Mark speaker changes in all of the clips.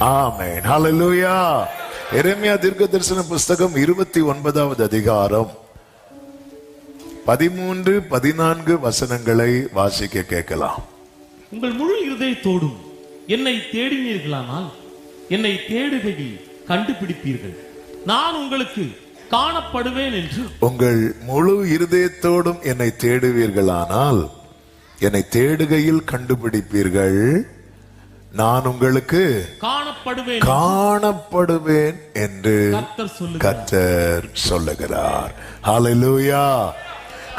Speaker 1: ஆமென். ஹல்லேலூயா. எரேமியா தீர்க்கதரிசன புஸ்தகம் 29வது அதிகாரம் 13, 14 வசனங்களை வாசிக்க கேட்கலாம்.
Speaker 2: உங்கள் முழு இருதயத்தோடும் என்னை தேடினீர்களானால் என்னை தேடுகையில் கண்டுபிடிப்பீர்கள். நான் உங்களுக்கு காணப்படுவேன் என்று. உங்கள்
Speaker 1: முழு இருதயத்தோடும் என்னை தேடுவீர்களானால் என்னை தேடுகையில் கண்டுபிடிப்பீர்கள். நான் உங்களுக்கு காணப்படுவேன் என்று கர்த்தர் சொல்லுகிறார். ஹல்லேலூயா.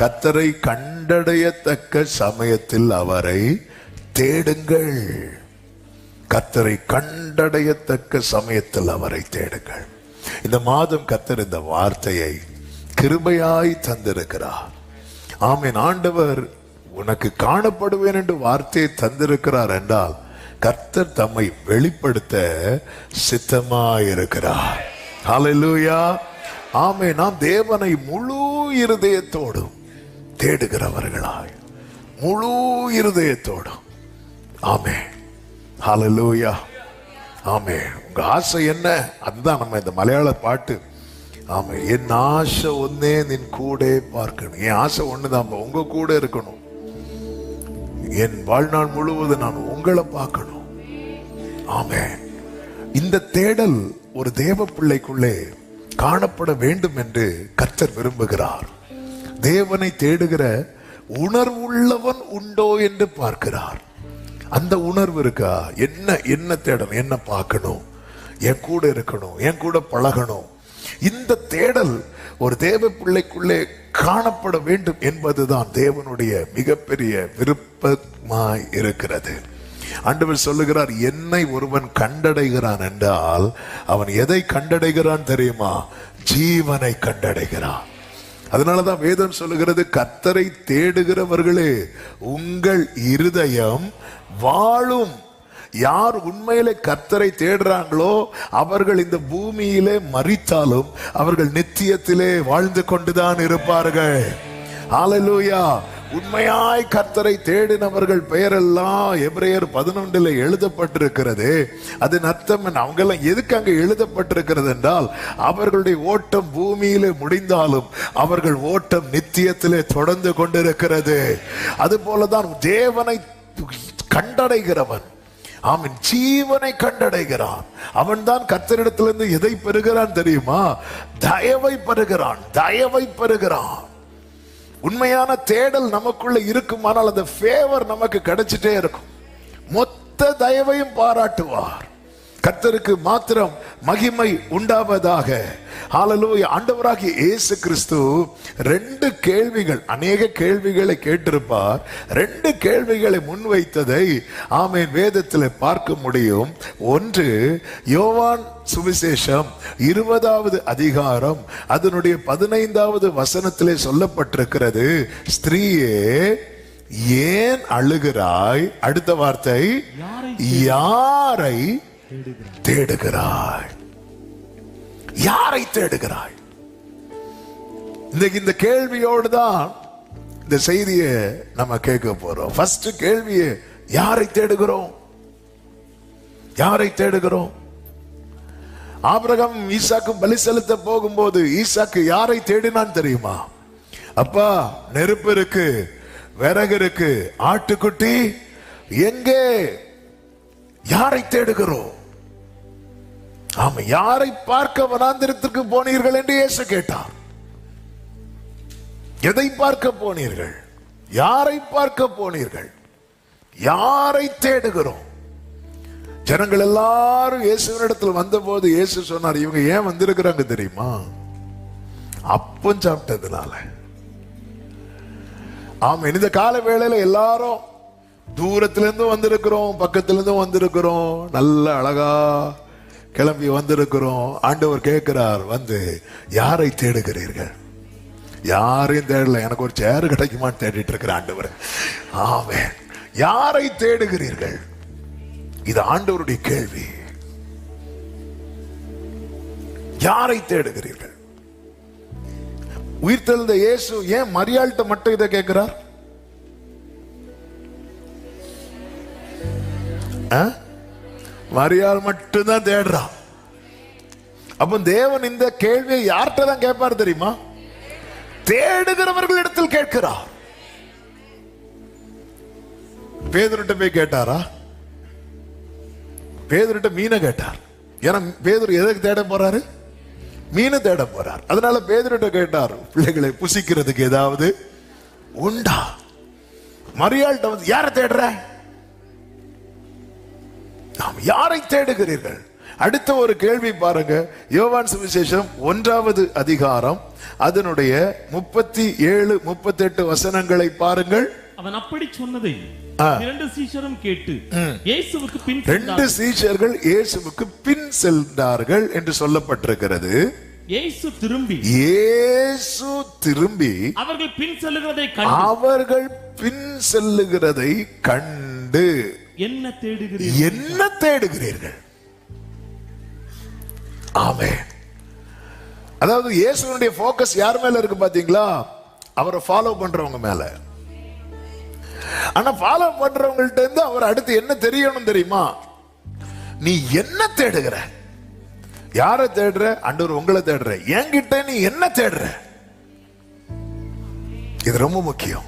Speaker 1: கர்த்தரை கண்டடையத்தக்க சமயத்தில் அவரை தேடுங்கள். கர்த்தரை கண்டடையத்தக்க சமயத்தில் அவரை தேடுங்கள். இந்த மாதம் கர்த்தர் இந்த வார்த்தையை கிருபையாய் தந்திருக்கிறார். ஆமென். ஆண்டவர் உனக்கு காணப்படுவேன் என்று வார்த்தையை தந்திருக்கிறார் என்றால் கர்த்தர் தம்மை வெளிப்படுத்த சித்தமாயிருக்கிறார். ஹல்லேலூயா. ஆமென். நாம் தேவனை முழு இருதயத்தோடும் தேடுகிறவர்களாய், முழு இருதயத்தோடும். ஆமென். ஹல்லேலூயா. ஆமென். உங்க ஆசை என்ன? அதுதான் நம்ம இந்த மலையாள பாட்டு. ஆமென். என் ஆசை ஒன்னே நின் கூட பார்க்கணும். என் ஆசை ஒண்ணுதான், உங்க கூட இருக்கணும். என் வாழ்நாள் முழுவதும் நான் உங்களை பார்க்கணும். ஆமென். இந்த தேடல் ஒரு தேவ பிள்ளைக்குள்ளே காணப்பட வேண்டும் என்று கர்த்தர் விரும்புகிறார். தேவனை தேடுகிற உணர்வுள்ளவன் உண்டோ என்று பார்க்கிறார். அந்த உணர்வு இருக்கா? என்ன தேடணும், என்ன பார்க்கணும், என் கூட இருக்கணும், என் கூட பழகணும். இந்த தேடல் ஒரு தேவ பிள்ளைக்குள்ளே காணப்பட வேண்டும் என்பதுதான் தேவனுடைய மிகப்பெரிய விருப்பமாய் இருக்கிறது. ஆண்டவர் சொல்லுகிறார், என்னை ஒருவன் கண்டடைகிறான் என்றால் அவன் எதை கண்டடைகிறான் தெரியுமா? ஜீவனை கண்டடைகிறான். அதனாலதான் வேதம் சொல்லுகிறது, கர்த்தரை தேடுகிறவர்களே உங்கள் இருதயம் வாழும். யார் உண்மையிலே கர்த்தரை தேடுறாங்களோ அவர்கள் இந்த பூமியிலே மரித்தாலும் அவர்கள் நித்தியத்திலே வாழ்ந்து கொண்டுதான் இருப்பார்கள். ஹல்லேலூயா. உண்மையாய் கர்த்தரை தேடினவர்கள் பெயரெல்லாம் எபிரேயர் 11 எழுதப்பட்டிருக்கிறது. அதன் அர்த்தம் அவங்க எல்லாம் எதுக்கு அங்க எழுதப்பட்டிருக்கிறது என்றால், அவர்களுடைய ஓட்டம் பூமியிலே முடிந்தாலும் அவர்கள் ஓட்டம் நித்தியத்திலே தொடர்ந்து கொண்டிருக்கிறது. அது போலதான் தேவனை கண்டடைகிறவன் அவன் ஜீவனை கண்டடைகிறான். அவன் தான் கர்த்தரிடத்திலிருந்து எதை பெறுகிறான் தெரியுமா? தயவை பெறுகிறான். தயவை பெறுகிறான். உண்மையான தேடல் நமக்குள்ள இருக்குமானால் அந்த ஃபேவர் நமக்கு கிடைச்சிட்டே இருக்கும். மொத்த தயவையும் பாராட்டுவார். கர்த்தருக்கு மாத்திரம் மகிமை உண்டாவதாக. ஹல்லேலூயா. ஆண்டவராகிய இயேசு கிறிஸ்து 2 கேள்விகள், அநேக கேள்விகளை கேட்டிருப்பார். 2 கேள்விகளை முன்வைத்ததை ஆமென் வேதத்தில் பார்க்க முடியும். ஒன்று, யோவான் சுவிசேஷம் 20வது அதிகாரம் அதனுடைய 15வது வசனத்திலே சொல்லப்பட்டிருக்கிறது, ஸ்திரீயே ஏன் அழுகிறாய்? அடுத்த வார்த்தை, யாரை தேடுகிறாய்? யாரை தேடுகிறாய்? இந்த கேள்வியோடு தான் இந்த செய்தியை நம்ம கேட்க போறோம். ஃபர்ஸ்ட் கேள்வியே, யாரை தேடுகிறோம்? யாரை தேடுகிறோம்? ஆபிரகாம் ஈசாக்கு பலி செலுத்த போகும்போது ஈசாக்கு யாரை தேடினான் தெரியுமா? அப்பா, நெருப்பு இருக்கு, விறகு இருக்கு, ஆட்டுக்குட்டி எங்கே? யாரை தேடுகிறோம்? ஆமா, யாரை பார்க்க வனாந்திரத்திற்கு போனீர்கள் என்று இயேசு கேட்டார். எதை பார்க்க போனீர்கள்? யாரை பார்க்க போனீர்கள்? யாரை தேடுகிறோம்? ஜனங்கள் எல்லாரும் இயேசுவினிடத்தில் வந்தபோது இயேசு சொன்னார், இவங்க ஏன் வந்திருக்கிறாங்க தெரியுமா? அப்பம் சாப்பிட்டதுனால. ஆமா, இந்த கால வேளையில எல்லாரும் தூரத்திலிருந்து வந்திருக்கிறோம், பக்கத்திலிருந்து வந்திருக்கிறோம், நல்ல அழகா கிளம்பி வந்திருக்கிறோம். ஆண்டவர் கேட்கிறார், வந்து யாரை தேடுகிறீர்கள்? யாரையும் தேடல, எனக்கு ஒரு சேர் கிடைக்குமான்னு தேடிட்டு இருக்கிற ஆண்டவர். ஆமென். யாரை தேடுகிறீர்கள்? இது ஆண்டவருடைய கேள்வி. யாரை தேடுகிறீர்கள்? உயிர்த்தெழுந்த இயேசு ஏன் மரியாள்கிட்ட மட்டும் இதை கேட்கிறார்? மரியாள் மட்டும்தான் தேடுறான். அப்ப தேவன் இந்த கேள்வியை யார்கிட்ட தான் கேட்பார் தெரியுமா? தேடுகிறவர்களிடத்தில் கேட்கிறார். பேதுருட்ட போய் கேட்டாரா? பேதுருட்ட மீனை கேட்டார். ஏன்னா பேதுரு எதுக்கு தேட போறாரு? மீனை தேட போறார். அதனால பேதுருட்ட கேட்டார், பிள்ளைகளை புசிக்கிறதுக்கு ஏதாவது உண்டா? மரியாள்கிட்ட வந்து யாரை தேடுற? நாம் யாரை தேடுகிறீர்கள்? அடுத்த ஒரு கேள்வி பாருங்க. யோவான் சுவிசேஷம் 1வது அதிகாரம் அதனுடைய 37, 38 வசனங்களை பாருங்கள்.
Speaker 2: அவன் அப்படி சொன்னதை 2 சீஷரும் கேட்டு இயேசுவுக்கு பின்
Speaker 1: 2 சீஷர்கள் இயேசுவுக்கு பின் சென்றார்கள் என்று சொல்லப்பட்டிருக்கிறது.
Speaker 2: இயேசு
Speaker 1: திரும்பி
Speaker 2: அவர்கள் பின் செல்லுகிறதை கண்டு என்ன தேடுகிறீர்கள்? ஆமென். அதாவது இயேசுவினுடைய போக்கஸ் யார் மேல இருக்கு பாத்தீங்களா? அவரை ஃபாலோ பண்றவங்க மேல. ஆனா ஃபாலோ பண்றவங்கள்ட்ட இருந்து அவர் அடுத்து என்ன தெரியணும் தெரியுமா? நீ என்ன தேடுகிற? யாரை தேடுற? ஆண்டவர் உங்களை தேடுற. என்கிட்ட நீ என்ன தேடுற? இது ரொம்ப முக்கியம்.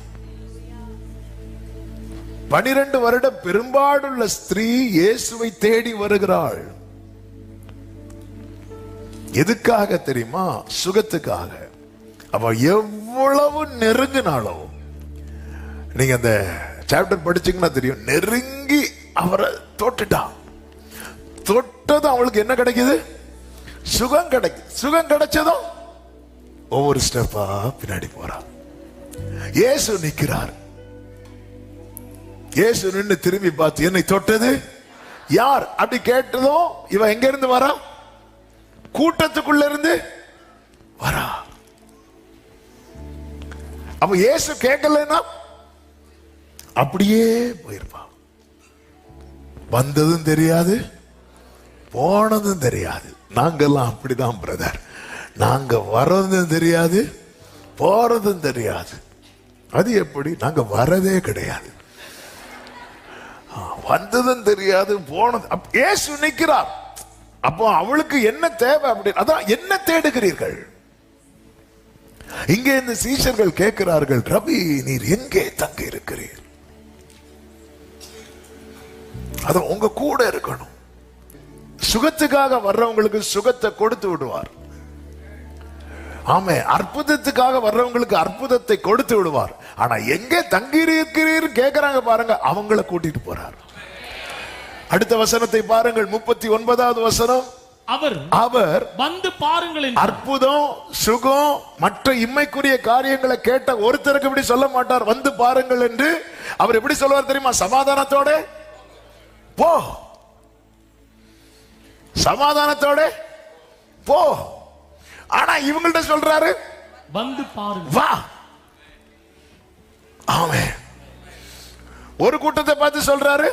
Speaker 2: 12 வருடம் பெரும்பாடுள்ள ஸ்திரீ இயேசுவை தேடி வருகிறாள். எதுக்காக தெரியுமா? சுகத்துக்காக. அவ எவ்வளவு நெருங்கினாலும், நீங்க அந்த சாப்டர் படிச்சீங்கன்னா தெரியும், நெருங்கி அவரை தொட்டுட்டான். தொட்டதும் அவளுக்கு என்ன கிடைக்குது? சுகம் கிடைக்குது. சுகம் கிடைச்சதும் ஒவ்வொரு ஸ்டெப்பா பின்னாடி போறான். இயேசு நிக்கிறார். இயேசு நின்று திரும்பி பார்த்து, என்னை தொட்டது யார் அப்படி கேட்டதும் இவன் எங்க இருந்து வரா? கூட்டத்துக்குள்ள இருந்து வரா. அப்ப இயேசு கேட்கலன்னா அப்படியே போயிருப்பா. வந்ததும் தெரியாது, போனதும் தெரியாது. நாங்கெல்லாம் அப்படிதான் பிரதர். நாங்க வர்றதும் தெரியாது, போறதும் தெரியாது. அது எப்படி? நாங்க வரதே கிடையாது. வந்ததும் தெரியாது, போனது. இயேசு நிற்கிறார். அப்போ அவளுக்கு என்ன தேவை? அப்படி அதான் என்ன தேடுகிறீர்கள்? இங்கே இந்த சீஷர்கள் கேட்கிறார்கள், ரபி நீர் எங்கே தங்கி இருக்கிறீர்? அது உங்க கூட இருக்கணும். சுகத்துக்காக வர்றவங்களுக்கு சுகத்தை கொடுத்து விடுவார். ஆமே, அற்புதத்துக்காக வர்றவங்களுக்கு அற்புதத்தை கொடுத்து விடுவார். ஆனா எங்கே தங்கி இருக்கிறீர் கேட்கிறாங்க பாருங்க, அவங்கள கூட்டிட்டு போறார். அடுத்த வசனத்தை பாருங்கள், 39வது வசனம். அவர் வந்து பாருங்கள்.
Speaker 1: அற்புதம், சுகம், மற்ற இம்மைக்குரிய காரியங்களை கேட்ட ஒருத்தருக்கு இப்படி சொல்ல மாட்டார், வந்து பாருங்கள் என்று. அவர் எப்படி சொல்லுவார் தெரியுமா? சமாதானத்தோட போ, சமாதானத்தோட போ. ஆனா இவங்கள்ட்ட சொல்றாரு,
Speaker 2: வந்து பாருங்க,
Speaker 1: வா. ஆமென். ஒரு கூட்டத்தை பார்த்து சொல்றாரு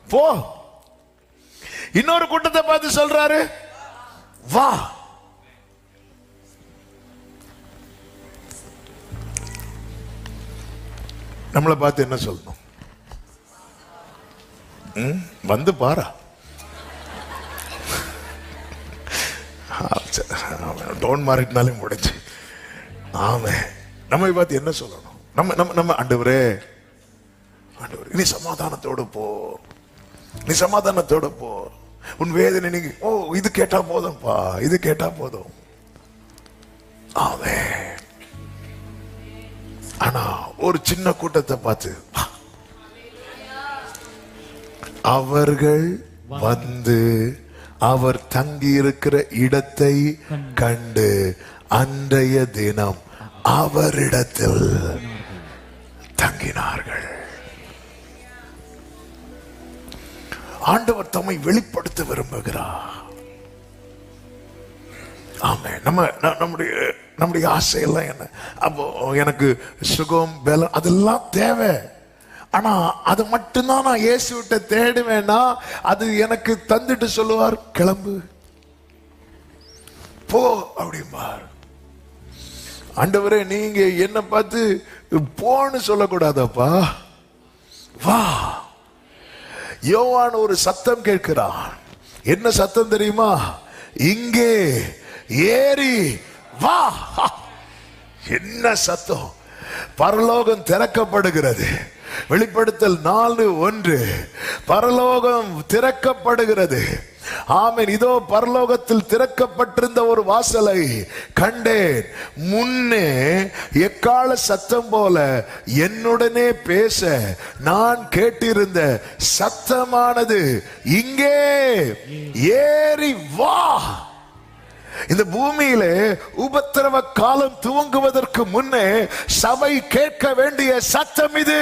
Speaker 1: போ, இன்னொரு கூட்டத்தை பார்த்து சொல்றாரு வா. நம்மளை பார்த்து என்ன சொல்லணும்? வந்து பாரா. டோன் மாறினாலே முடிஞ்சு. ஆமே, நம்மை பார்த்து என்ன சொல்லணும்? நம்ம ஆண்டவரே, ஆண்டவரே நீ சமாதானத்தோடு போ, நீ சமாதானத்தோட போ. உன் வேதனை நீங்க இது கேட்டா போதும்பா, இது கேட்டா போதும். ஆமே. ஆனா ஒரு சின்ன கூட்டத்தை பார்த்து அவர்கள் வந்து அவர் தங்கி இருக்கிற இடத்தை கண்டு அன்றைய தினம் அவரிடத்தில் தங்கினார்கள். ஆண்டவர் தம்மை வெளிப்படுத்த விரும்புகிறார். ஆமே. நம்முடைய ஆசையெல்லாம் என்ன? அப்போ எனக்கு சுகம், பலம் அதெல்லாம் தேவை. ஆனா அது மட்டும்தான் நான் இயேசுவிட்ட தேடுவேன்னா அது எனக்கு தந்துட்டு சொல்லுவார், கிளம்பு போ அப்படிம்பார். ஆண்டவரே நீங்க என்ன பார்த்து போன்னு சொல்லக்கூடாதப்பா, வா. யோவான் ஒரு சத்தம் கேட்கிறான். என்ன சத்தம் தெரியுமா? இங்கே ஏறி வா. என்ன சத்தம்! பரலோகம் திறக்கப்படுகிறது. வெளிப்படுத்தல் 4:1 பரலோகம் திறக்கப்படுகிறது. ஆமென். இதோ பரலோகத்தில் திறக்கப்பட்டிருந்த ஒரு வாசலை கண்டேன். முன்னே எக்கால சத்தம் போல என்னுடனே பேச நான் கேட்டிருந்த சத்தமானது இங்கே ஏறி வா. இந்த பூமியிலே உபத்திரவ காலம் துவங்குவதற்கு முன்னே சபை கேட்க வேண்டிய சத்தம் இது.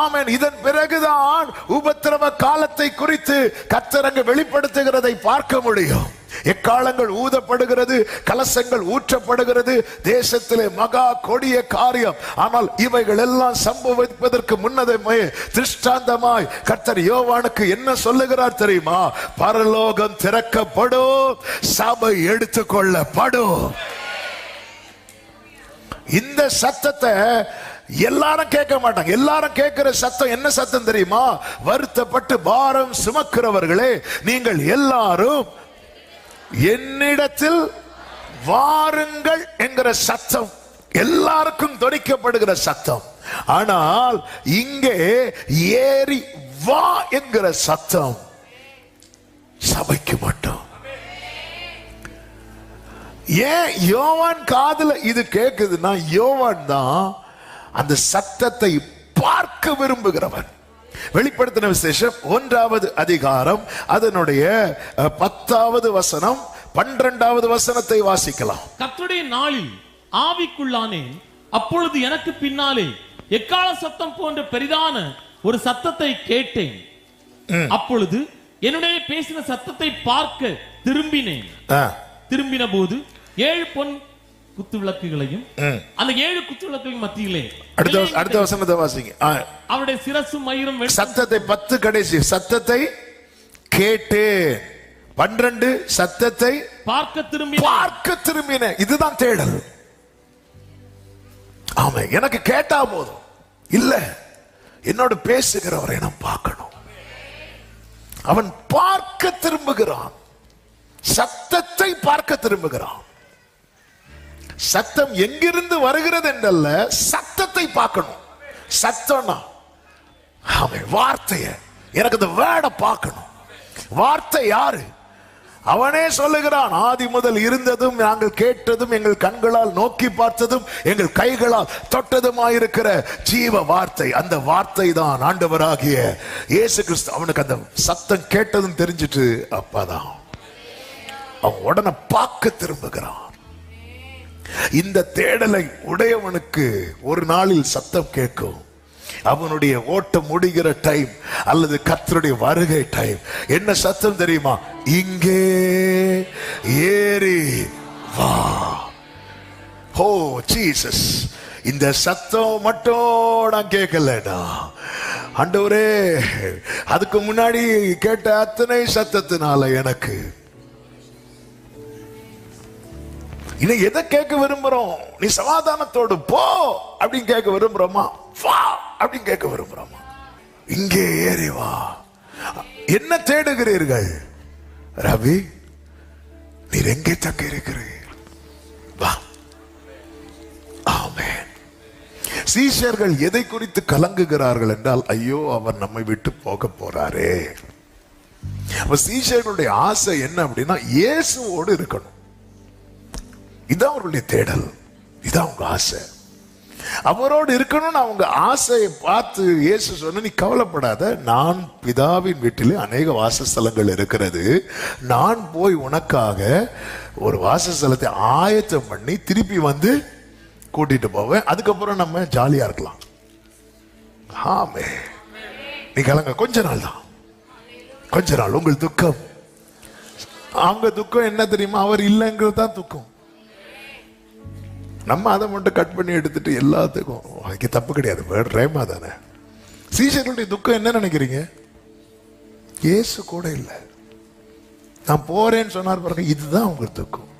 Speaker 1: ஆமென். இதன் பிறகுதான் உபத்திரவ காலத்தை குறித்து கர்த்தர் அங்கு வெளிப்படுத்துகிறதை பார்க்க முடியும். எக்காலங்கள் ஊதப்படுகிறது, கலசங்கள் ஊற்றப்படுகிறது, தேசத்திலே மகா கொடிய காரியம். ஆனால் இவைகள் எல்லாம் சம்பவிப்பதற்கு முன்னதே திருஷ்டாந்தமாய் கர்த்தர் யோவானுக்கு என்ன சொல்லுகிறார் தெரியுமா? பரலோகம் திறக்கப்படும், சபை எடுத்துக்கொள்ளப்படும். இந்த சத்தத்தை எல்லாரும் கேட்க மாட்டாங்க. எல்லாரும் கேட்கிற சத்தம் என்ன சத்தம் தெரியுமா? வருத்தப்பட்டு பாரம் சுமக்கிறவர்களே, நீங்கள் எல்லாரும் என்னிடத்தில் வாருங்கள் என்கிற சத்தம் எல்லாருக்கும் தொனிக்கப்படுகிற சத்தம். ஆனால் இங்கே ஏறி வா என்கிற சத்தம் சபைக்கு மட்டும். ஏன் யோவான் காதுல இது கேக்குதுன்னா, யோவான் தான் அந்த சத்தத்தை பார்க்க விரும்புகிறவன். வெளிப்படுத்தின விசேஷம் 1வது அதிகாரம் அதனுடைய 10வது வசனம் 12வது வசனத்தை வாசிக்கலாம்.
Speaker 3: கர்த்தருடைய நாளில் ஆவிக்குள்ளானேன், அப்பொழுது எனக்கு பின்னாலே எக்கால சத்தம் போன்ற பெரிதான ஒரு சத்தத்தை கேட்டேன். அப்பொழுது என்னுடைய பேசின சத்தத்தை பார்க்க திரும்பினேன். திரும்பின போது 7 பொன் குத்து விளக்குகளையும் அந்த 7 குத்து விளக்குகளின் மத்தியிலே
Speaker 1: அடுத்த வசனத்தை வாசிங்க.
Speaker 3: அவருடைய சிரசும் மயிரும்
Speaker 1: சத்தத்தை 10 கடைசி சத்தத்தை கேட்டு 12 சத்தத்தை பார்க்க திரும்பின. இதுதான் தேடல். ஆமா, எனக்கு கேட்டா போதும் இல்ல, என்னோட பேசுகிறவரை நான் பார்க்கணும். அவன் பார்க்க திரும்புகிறான், சத்தத்தை பார்க்க திரும்புகிறான். சத்தம் எங்கிருந்து வருகிறது என்றல்ல, சத்தத்தை பார்க்கணும். சத்தம்னா வார்த்தைய, எனக்கு இந்த வேர்டை பார்க்கணும். வார்த்தை யாரு? அவனே சொல்லுகிறான், ஆதி முதல் இருந்ததும் நாங்கள் கேட்டதும் எங்கள் கண்களால் நோக்கி பார்த்ததும் எங்கள் கைகளால் தொட்டதுமாயிருக்கிற ஜீவ வார்த்தை. அந்த வார்த்தை தான் ஆண்டவராகிய இயேசு கிறிஸ்து. அவனுக்கு அந்த சத்தம் கேட்டதும் தெரிஞ்சிட்டு அப்பதான் அவன் உடனே பார்க்க திரும்புகிறான். இந்த தேடலை உடையவனுக்கு ஒரு நாளில் சத்தம் கேட்கும். அவனுடைய ஓட்டம் முடிகிற டைம் அல்லது கர்த்தருடைய வருகை டைம். என்ன சத்தம் தெரியுமா? இங்கே ஏறி வா. ஓ ஜீசஸ், இந்த சத்தம் மட்டும் நான் கேட்கலடா ஆண்டவரே. அதுக்கு முன்னாடி கேட்ட அத்தனை சத்தத்தினால எனக்கு இன்னும் எதை கேட்க விரும்புறோம்? நீ சமாதானத்தோடு போ அப்படின்னு கேட்க விரும்புறோமா? வா அப்படின்னு கேட்க விரும்புறோமா? இங்கே ஏறி வா. என்ன தேடுகிறீர்கள் ரவி? நீர் எங்கே தக்க இருக்கிறீர்கள்? வா. ஆமென். சீஷர்கள் எதை குறித்து கலங்குகிறார்கள் என்றால், ஐயோ அவர் நம்மை விட்டு போக போறாரே. அப்ப சீஷர்களுடைய ஆசை என்ன அப்படின்னா, இயேசுவோடு இருக்கணும். இதான் அவர்களுடைய தேடல், இதான் அவங்க ஆசை. அவரோடு இருக்கணும்னு அவங்க ஆசையை பார்த்து இயேசு சொன்ன, நீ கவலைப்படாத, நான் பிதாவின் வீட்டிலே அநேக வாசஸ்தலங்கள் இருக்கிறது, நான் போய் உனக்காக ஒரு வாசஸ்தலத்தை ஆயத்தம் பண்ணி திருப்பி வந்து கூட்டிட்டு போவேன். அதுக்கப்புறம் நம்ம ஜாலியா இருக்கலாம். ஆமே, நீ கலங்க, கொஞ்ச நாள் தான், கொஞ்ச நாள். உங்கள் துக்கம், அவங்க துக்கம் என்ன தெரியுமா? அவர் இல்லைங்கிறது தான் துக்கம். நம்ம அதை மட்டும் கட் பண்ணி எடுத்துட்டு எல்லாத்துக்கும், அதுக்கு தப்பு கிடையாது, ரேமா தானே. சீஷர்களுடைய துக்கம் என்ன நினைக்கிறீங்க? இயேசு கூட இல்லை, நான் போறேன்னு சொன்னார் பாருங்க. இதுதான் அவங்க துக்கம்,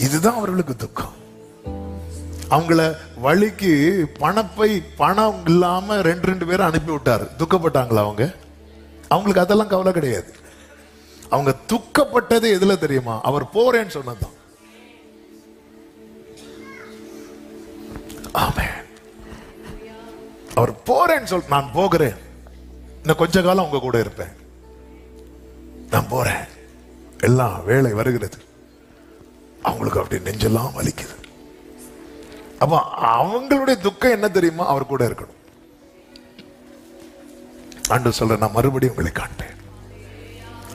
Speaker 1: இதுதான் அவர்களுக்கு துக்கம். அவங்கள வழிக்கு பணம் இல்லாம ரெண்டு பேரும் அனுப்பி விட்டாரு. துக்கப்பட்டாங்களா அவங்க? அவங்களுக்கு அதெல்லாம் கவலை கிடையாது. அவங்க துக்கப்பட்டது எதுல தெரியுமா? அவர் போறேன்னு சொன்னதுதான். ஆமென். அவர் போறேன்னு சொல்ல, நான் போகிறேன், இன்னும் கொஞ்ச காலம் உங்க கூட இருப்பேன், நான் போறேன், எல்லாம் வேலை வருகிறது. அவங்களுக்கு அப்படி நெஞ்செல்லாம் வலிக்குது. அப்ப அவங்களுடைய துக்கம் என்ன தெரியுமா? அவர் கூட இருக்கணும். ஆண்டவர் சொல்ற, நான் மறுபடியும் உங்களை காண்பேன்.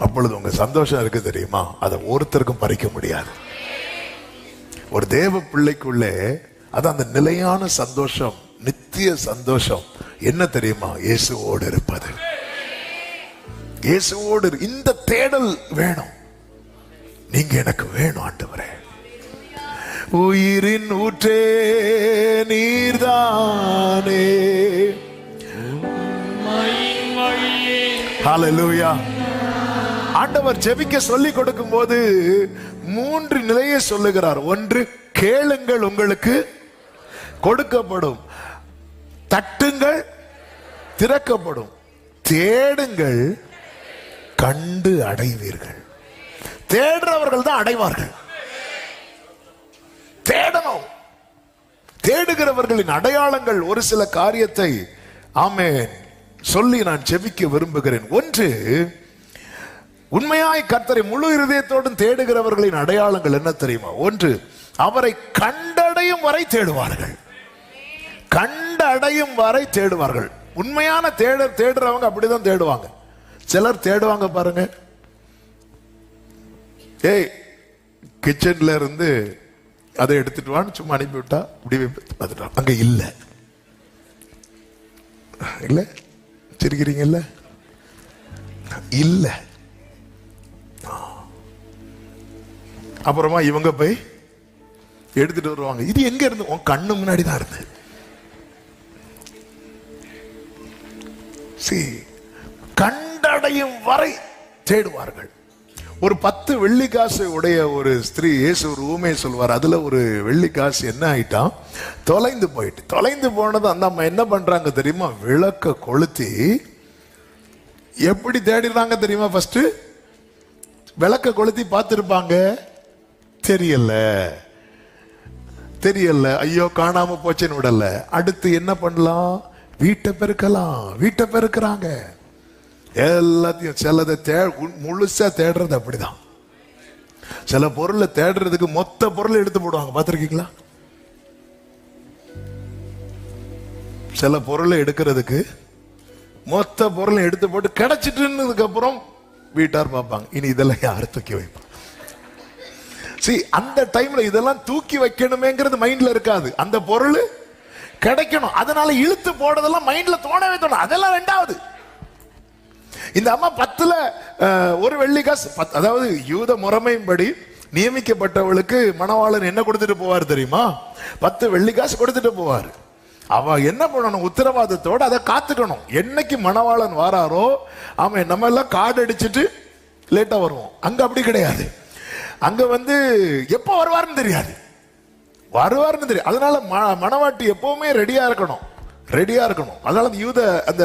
Speaker 1: அப்பொழுது உங்க சந்தோஷம் இருக்கு தெரியுமா? அதை ஒருத்தருக்கும் பறிக்க முடியாது. ஒரு தேவ பிள்ளைக்குள்ளே அது அந்த நிலையான சந்தோஷம், நித்திய சந்தோஷம் என்ன தெரியுமா? இயேசுவோடு இருப்பது. இயேசுவோடு இந்த தேடல் வேணும். நீங்க எனக்கு வேணும் ஆண்டவரே. உயிரின் ஊற்றே நீர்தானே. ஹல்லேலூயா. ஆண்டவர் ஜெபிக்க சொல்லி கொடுக்கும் போது 3 நிலையை சொல்லுகிறார். ஒன்று, கேளுங்கள் உங்களுக்கு கொடுக்கப்படும், தட்டுங்கள் திறக்கப்படும், தேடுங்கள் கண்டு அடைவீர்கள். தேடுறவர்கள் தான் அடைவார்கள். தேடணும். தேடுகிறவர்களின் அடையாளங்கள் ஒரு சில காரியத்தை ஆமென் சொல்லி நான் ஜெபிக்க விரும்புகிறேன். ஒன்று, உண்மையாய் கர்த்தரை முழு இருதயத்தோடும் தேடுகிறவர்களின் அடையாளங்கள் என்ன தெரியுமா? ஒன்று, அவரை கண்டடையும் வரை தேடுவார்கள். கண்டடையும் வரை தேடுவார்கள். உண்மையான தேடுறவங்க அப்படிதான் தேடுவாங்க. சிலர் தேடுவாங்க பாருங்க, ஏய் கிச்சன்ல இருந்து அதை எடுத்துட்டு வான்னு சும்மா அனுப்பிவிட்டா இப்படி அங்க இல்ல இல்ல, சிரிக்கிறீங்கல்ல, இல்ல. அப்புறமா இவங்க போய் எடுத்துட்டு வருவாங்க. இது எங்க இருந்து? உன் கண்ணு முன்னாடி தான் இருந்து. கண்டடையும் வரை தேடுவார்கள். ஒரு 10 வெள்ளிக்காசு உடைய ஒரு ஸ்திரீ இயேசு ஒரு ஊமையை சொல்வார். அதுல ஒரு வெள்ளிக்காசு என்ன ஆயிட்டான்? தொலைந்து போயிட்டு. தொலைந்து போனது அந்த அம்மா என்ன பண்றாங்க தெரியுமா? விளக்க கொளுத்தி எப்படி தேடிடுறாங்க தெரியுமா? ஃபர்ஸ்ட் விளக்க கொளுத்தி பார்த்திருப்பாங்க, தெரியல தெரியல, ஐயோ காணாம போச்சுன்னு விடல. அடுத்து என்ன பண்ணலாம்? வீட்டை பெருக்கலாம். வீட்டை பெருக்கிறாங்க. எல்லாத்தையும் சிலதை முழுசா தேடுறது அப்படிதான். சில பொருளை தேடுறதுக்கு மொத்த பொருளை எடுத்து போடுவாங்க, பார்த்திருக்கீங்களா? சில பொருளை எடுக்கிறதுக்கு மொத்த பொருளை எடுத்து போட்டு கிடைச்சிட்டுன்னதுக்கு அப்புறம் வீட்டார் பார்ப்பாங்க, இனி இதெல்லாம் யாரு தூக்கி வைப்பா? அந்த டைம்ல இதெல்லாம் தூக்கி வைக்கணுமேங்கிறது மைண்ட்ல இருக்காது. அந்த பொருள் கிடைக்கணும், அதனால இழுத்து போடுறதெல்லாம் மைண்ட்ல தோணவே தோணும். அதெல்லாம் ரெண்டாவது. இந்த அம்மா 10ல ஒரு வெள்ளிக்காசு, அதாவது யூத முறைமையின்படி நியமிக்கப்பட்டவளுக்கு மணவாளன் என்ன கொடுத்துட்டு போவார் தெரியுமா? 10 வெள்ளிக்காசு கொடுத்துட்டு போவார். அவ என்ன பண்ணணும்? உத்தரவாதத்தோட அதை காத்துக்கணும். என்னைக்கு மணவாளன் வாராரோ, ஆமா, நம்ம எல்லாம் கார்டு அடிச்சுட்டு லேட்டா வருவோம். அங்க அப்படி கிடையாது. அங்க எப்ப வருவாருன்னு தெரியாது, வருவாருன்னு தெரியும். அதனால மணவாட்டி எப்பவுமே ரெடியா இருக்கணும், ரெடியா இருக்கணும். அதனால யூத அந்த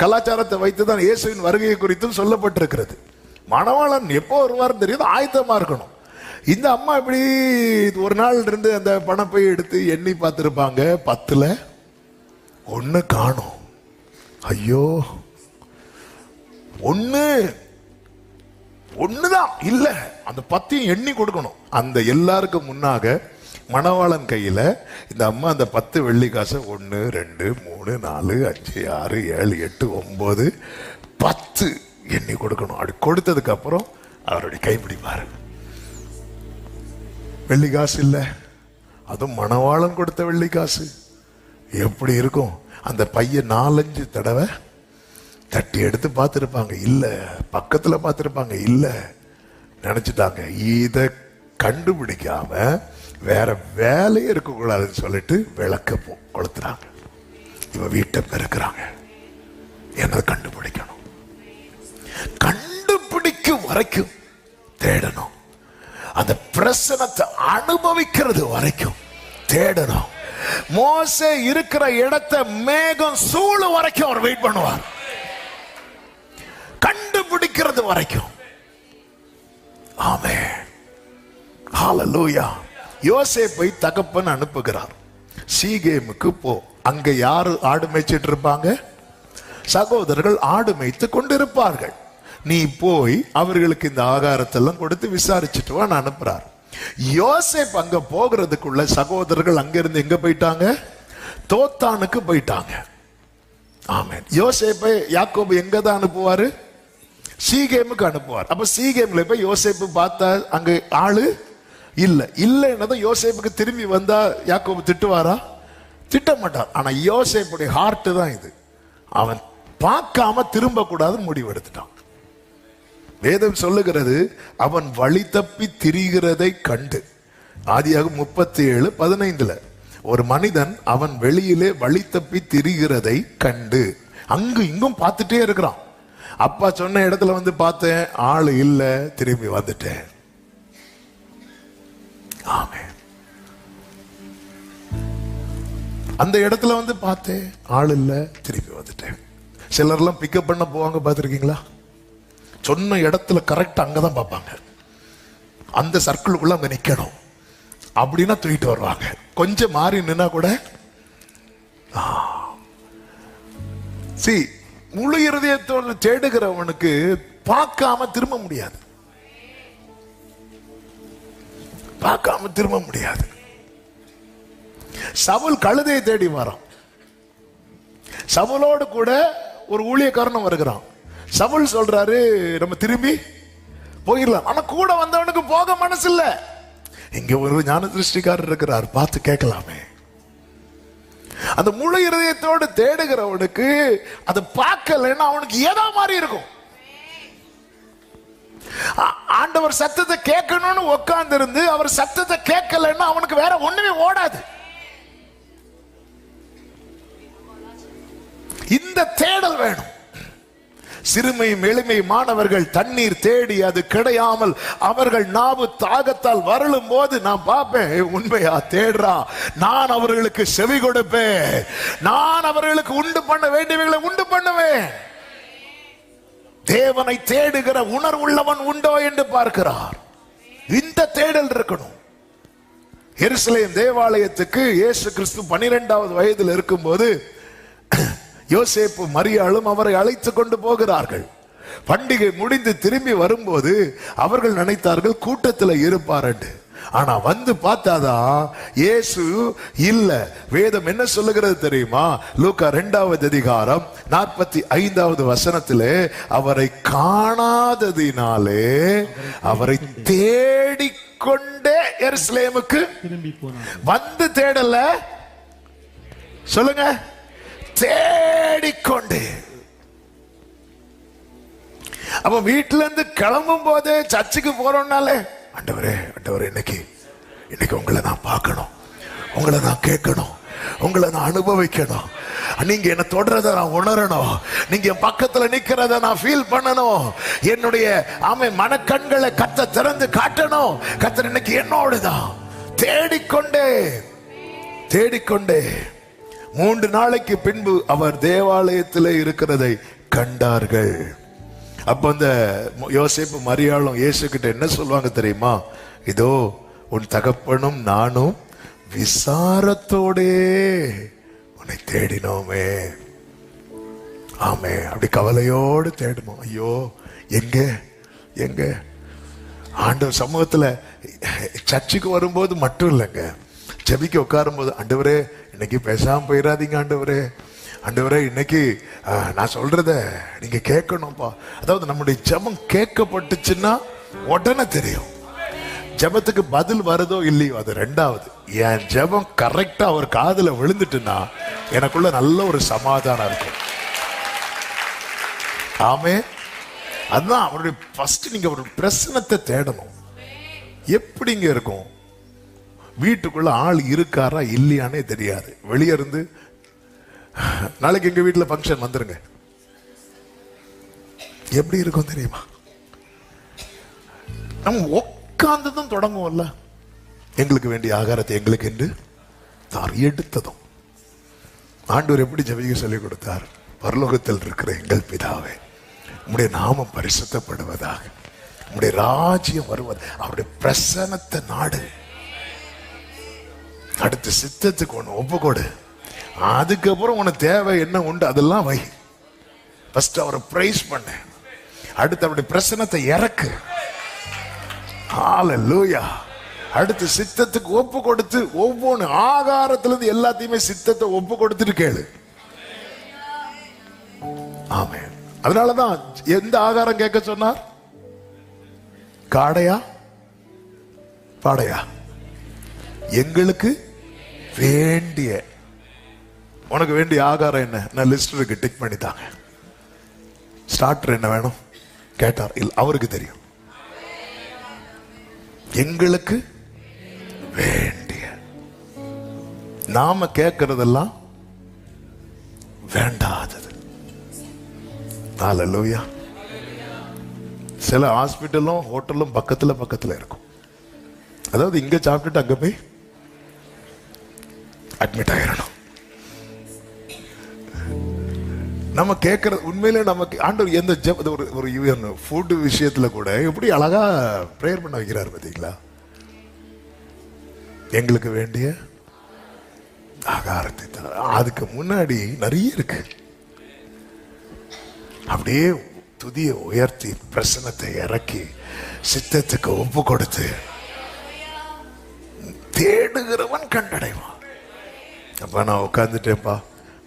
Speaker 1: கலாச்சாரத்தை வைத்துதான் இயேசுவின் வருகை குறித்தும் சொல்லப்பட்டிருக்கிறது. மணவாளன் எப்போ வருவாருன்னு தெரியாது, ஆயத்தமா இருக்கணும். இந்த அம்மா இப்படி ஒரு நாள் இருந்து அந்த பணப்பை எடுத்து எண்ணி பார்த்திருப்பாங்க. 10ல 1 காணும். ஐயோ, ஒண்ணுதான் இல்ல. அந்த 10 எண்ணி கொடுக்கணும். அந்த எல்லாருக்கும் முன்னாக மணவாளன் கையில இந்த அம்மா அந்த 10 வெள்ளிக்காசை 1 2 3 4 5 6 7 8 9 10 எண்ணி கொடுக்கணும். அப்படி கொடுத்ததுக்கு அப்புறம் அவருடைய கைப்பிடிப்பாரு. வெள்ளிக்காசு இல்ல, அதுவும் மணவாளன் கொடுத்த வெள்ளிக்காசு. எப்படி இருக்கும்? அந்த பையன் 4-5 தடவை தட்டி எடுத்து பார்த்திருப்பாங்க, இல்ல. பக்கத்துல பார்த்திருப்பாங்க, இல்ல. நினைச்சிட்டாங்க இத கண்டுபிடிக்காம வேற வேலையே இருக்கக்கூடாதுன்னு சொல்லிட்டு விளக்க கொளுத்துறாங்க. இவ வீட்டை பெருக்கிறாங்க. என்னதை கண்டுபிடிக்கணும். கண்டுபிடிக்கும் வரைக்கும் தேடணும். அந்த பிரசனத்தை அனுபவிக்கிறது வரைக்கும் தேடணும். மோசே இருக்கிற இடத்தை மேகம் சூழு வரைக்கும் அவர் வெயிட் பண்ணுவார், கண்டுபிடிக்கிறது வரைக்கும். ஆமென், ஹல்லேலூயா. யோசேப்பை தகப்பன் அனுப்புகிறார், சீகேமுக்கு போ. அங்க யாரு ஆடு மேய்ச்சிட்டு இருப்பாங்க? சகோதரர்கள் ஆடு மேய்த்து கொண்டிருப்பார்கள். நீ போய் அவர்களுக்கு இந்த ஆகாரத்தெல்லாம் கொடுத்து விசாரிச்சுட்டு வான்னு அனுப்புறார். யோசேப் அங்க போகிறதுக்குள்ள சகோதரர்கள் அங்கிருந்து எங்க போயிட்டாங்க? தோத்தானுக்கு போயிட்டாங்க. ஆமென். யோசேப்பை யாக்கோபு எங்க தான் அனுப்புவாரு? சீகேமுக்கு அனுப்புவார். அப்ப சீகேம்ல போய் யோசேப்பு பார்த்தா அங்க ஆளு இல்லைன்னா யோசேப்புக்கு திரும்பி வந்தா யாக்கோபு திட்டுவாரா? திட்ட மாட்டார். ஆனா யோசேப்புடைய ஹார்ட் தான் இது. அவன் பார்க்காம திரும்ப கூடாது முடிவு எடுத்துட்டான். வேதம் சொல்லுகிறது, அவன் வழி தப்பி திரிகிறதை கண்டு. ஆதியாகமம் 37:15 ஒரு மனிதன் அவன் வெளியிலே வழி தப்பி திரிகிறதை கண்டு அங்கு இங்கும் பார்த்துட்டே இருக்கிறான். அப்பா சொன்ன இடத்துல வந்து பார்த்தேன், ஆளு இல்ல, திரும்பி வந்துட்டேன். ஆமென். அந்த இடத்துல வந்து பார்த்தேன், ஆள் இல்ல, திரும்பி வந்துட்டேன். சிலர்லாம் பிக்கப் பண்ண போவாங்க, பார்த்துருக்கீங்களா? சொன்ன இடத்துல கரெக்ட் அங்கதான் பார்ப்பாங்க. அந்த சர்க்கிளுக்குள்ள அங்க நிக்கணும் அப்படின்னா தூக்கிட்டு வருவாங்க. கொஞ்சம் மாறி நின்னா கூட முழு இருதயத்தோடு தேடுகிறவனுக்கு பார்க்காம திரும்ப முடியாது, பார்க்காம திரும்ப முடியாது. சவுல் கழுதையை தேடி வரான். சவுலோடு கூட ஒரு ஊழியக்காரன் வருகிறான். சவுல் சொல்றாரு, நம்ம திரும்பி போயிடலாம். ஆனா கூட வந்தவனுக்கு போக மனசு இல்ல. இங்க ஒரு ஞான திருஷ்டிக்காரர் இருக்கிறார், பார்த்து கேட்கலாமே. அந்த முழு இருதயத்தோடு தேடுகிறவனுக்கு அது பார்க்கலன்னா அவனுக்கு ஏதோ மாதிரி இருக்கும். ஆண்டவர் சத்தத்தை கேட்கணும்னு உட்கார்ந்து இருந்து அவர் சத்தத்தை கேட்கலன்னா அவனுக்கு வேற ஒண்ணுமே ஓடாது. இந்த தேடல் வேணும். சிறுமையும் எளிமையுமானவர்கள் தண்ணீர் தேடி அது கிடையாமல் அவர்கள் நாவு தாகத்தால் வருளும் போது நான் பார்ப்பேன், உண்மையா தேடுறா, நான் அவர்களுக்கு செவி கொடுப்பேன், நான் அவர்களுக்கு உண்டு பண்ண வேண்டியவைகளை உண்டு பண்ணுவேன். தேவனை தேடுகிற உணர்வுள்ளவன் உண்டோ என்று பார்க்கிறார். இந்த தேடல் இருக்கணும். எருசலேம் தேவாலயத்துக்கு இயேசு கிறிஸ்து 12வது வயதில் இருக்கும்போது யோசேப்பு மரியாளும் அவரை அழைத்து கொண்டு போகிறார்கள். பண்டிகை முடிந்து திரும்பி வரும்போது அவர்கள் நினைத்தார்கள் கூட்டத்தில் இருப்பார் என்று. ஆனா வந்து பார்த்தாதான் இயேசு இல்ல. வேதம் என்ன சொல்லுகிறது தெரியுமா? லூக்கா 2வது அதிகாரம் 45வது வசனத்திலே அவரை காணாததினாலே அவரை தேடிக்கொண்டே எருசலேமுக்கு வந்து தேடல, சொல்லுங்க, தேடிக்கொண்டு. அப்ப வீட்டுல இருந்து கிளம்பும் போது சர்ச்சுக்கு போறோம்னாலே, ஆண்டவரே ஆண்டவரே, இன்னைக்கு உங்களை நான் பார்க்கணும், உங்களை நான் கேட்கணும், உங்களை நான் அனுபவிக்கணும், நீங்க என்ன தொடரத நான் உணரணும், நீங்க என் பக்கத்துல நிக்கிறத நான் ஃபீல் பண்ணணும், என்னுடைய மனக்கண்களை கத்த திறந்து காட்டணும். கத்தர் இன்னைக்கு என்னோடுதான். தேடிக்கொண்டே தேடிக்கொண்டே 3 நாளைக்கு பின்பு அவர் தேவாலயத்தில் இருக்கிறதை கண்டார்கள். அப்ப அந்த யோசேப்பு மரியாளும் இயேசு கிட்ட என்ன சொல்லுவாங்க தெரியுமா? இதோ உன் தகப்பனும் நானும் விசாரத்தோடே உன்னை தேடினோமே. ஆமே, அப்படி கவலையோடு தேடணும். ஐயோ, எங்க எங்க ஆண்டவர் சமூகத்துல சர்ச்சுக்கு வரும்போது மட்டும் இல்லைங்க, ஜெபிக்க உட்காரும் போது, ஆண்டவரே இன்னைக்கு பேசாம போயிடாதீங்க, ஆண்டவரே ஆண்டவரே இன்னைக்கு நான் சொல்றத நீங்க கேட்கணும்ப்பா. அதாவது நம்முடைய ஜெபம் கேட்கப்பட்டுச்சுன்னா உடனே தெரியும். ஜெபத்துக்கு பதில் வருதோ இல்லையோ அது ரெண்டாவது. என் ஜெபம் கரெக்டா அவர் காதுல விழுந்துட்டுன்னா எனக்குள்ள நல்ல ஒரு சமாதானம் இருக்கும். ஆமே, அதுதான் அவருடைய ஃபர்ஸ்ட். நீங்க ஒரு பிரசனத்தை தேடணும். எப்படிங்க இருக்கும்? வீட்டுக்குள்ள ஆள் இருக்காரா இல்லையானே தெரியாது. வெளியே இருந்து நாளைக்கு எங்க வீட்டுல ஃபங்க்ஷன் வந்துருங்க, எப்படி இருக்கும் தெரியுமா? நம்ம உட்கார்ந்துதான் தொடங்குவோம்ல, எங்களுக்கு வேண்டிய ஆகாரத்தை எங்களுக்கு என்று கொடுத்தார். எடுத்ததும் ஆண்டவர் எப்படி ஜெபிக்க சொல்லிக் கொடுத்தார்? பரலோகத்தில் இருக்கிற எங்கள் பிதாவே, உம்முடைய நாமம் பரிசுத்தப்படுவதாக, உம்முடைய ராஜ்யம் வருவது, அவருடைய பிரசன்னத்தை நாடு. அடுத்து சித்தத்துக்கு ஒண்ணு ஒப்புக்கொடு. அதுக்கப்புறம் உனக்கு தேவை என்ன உண்டு அதெல்லாம் வை. ஃபர்ஸ்ட் அவரை பிரைஸ் பண்ணு, அடுத்து அவருடைய பிரசன்னத்தை இறக்கு. ஹல்லேலூயா. அடுத்து சித்தத்துக்கு ஒப்பு கொடுத்து, ஒவ்வொன்று ஆகாரத்திலிருந்து எல்லாத்தையுமே சித்தத்தை ஒப்பு கொடுத்துட்டு கேளு. ஆமென். அதனாலதான் எந்த ஆகாரம் கேட்க சொன்னார்? காடையா பாடையா? எங்களுக்கு வேண்டிய, உனக்கு வேண்டிய ஆகாரம் என்ன? நான் லிஸ்ட் இருக்கு, டிக் பண்ணி தாங்க. ஸ்டார்டர் என்ன வேணும் கேட்டார். இல்ல, அவருக்கு தெரியும். எங்களுக்கு வேண்டிய, நாம கேட்கறதெல்லாம் வேண்டாதது. ஹல்லேலூயா. சில ஹாஸ்பிட்டலும் ஹோட்டலும் பக்கத்துல பக்கத்துல இருக்கும். அதாவது இங்க சாப்பிட்டுட்டு அங்க போய் அட்மிட் ஆயிரணும். நம்ம கேட்கறது உண்மையிலே நமக்கு ஆண்டவர் எந்த ஒரு ஃபுட் விஷயத்துல கூட எப்படி அழகா பிரேயர் பண்ண வைக்கிறார் பாத்தீங்களா? எங்களுக்கு வேண்டிய ஆகாரத்தை தர. அதுக்கு முன்னாடி நிறைய இருக்கு. அப்படியே துதிய உயர்த்தி பிரசன்னத்தை இறக்கி சித்தத்துக்கு ஒப்பு கொடுத்து தேடுகிறவன் கண்டடைவான். அப்ப நான் உட்காந்துட்டேன்ப்பா,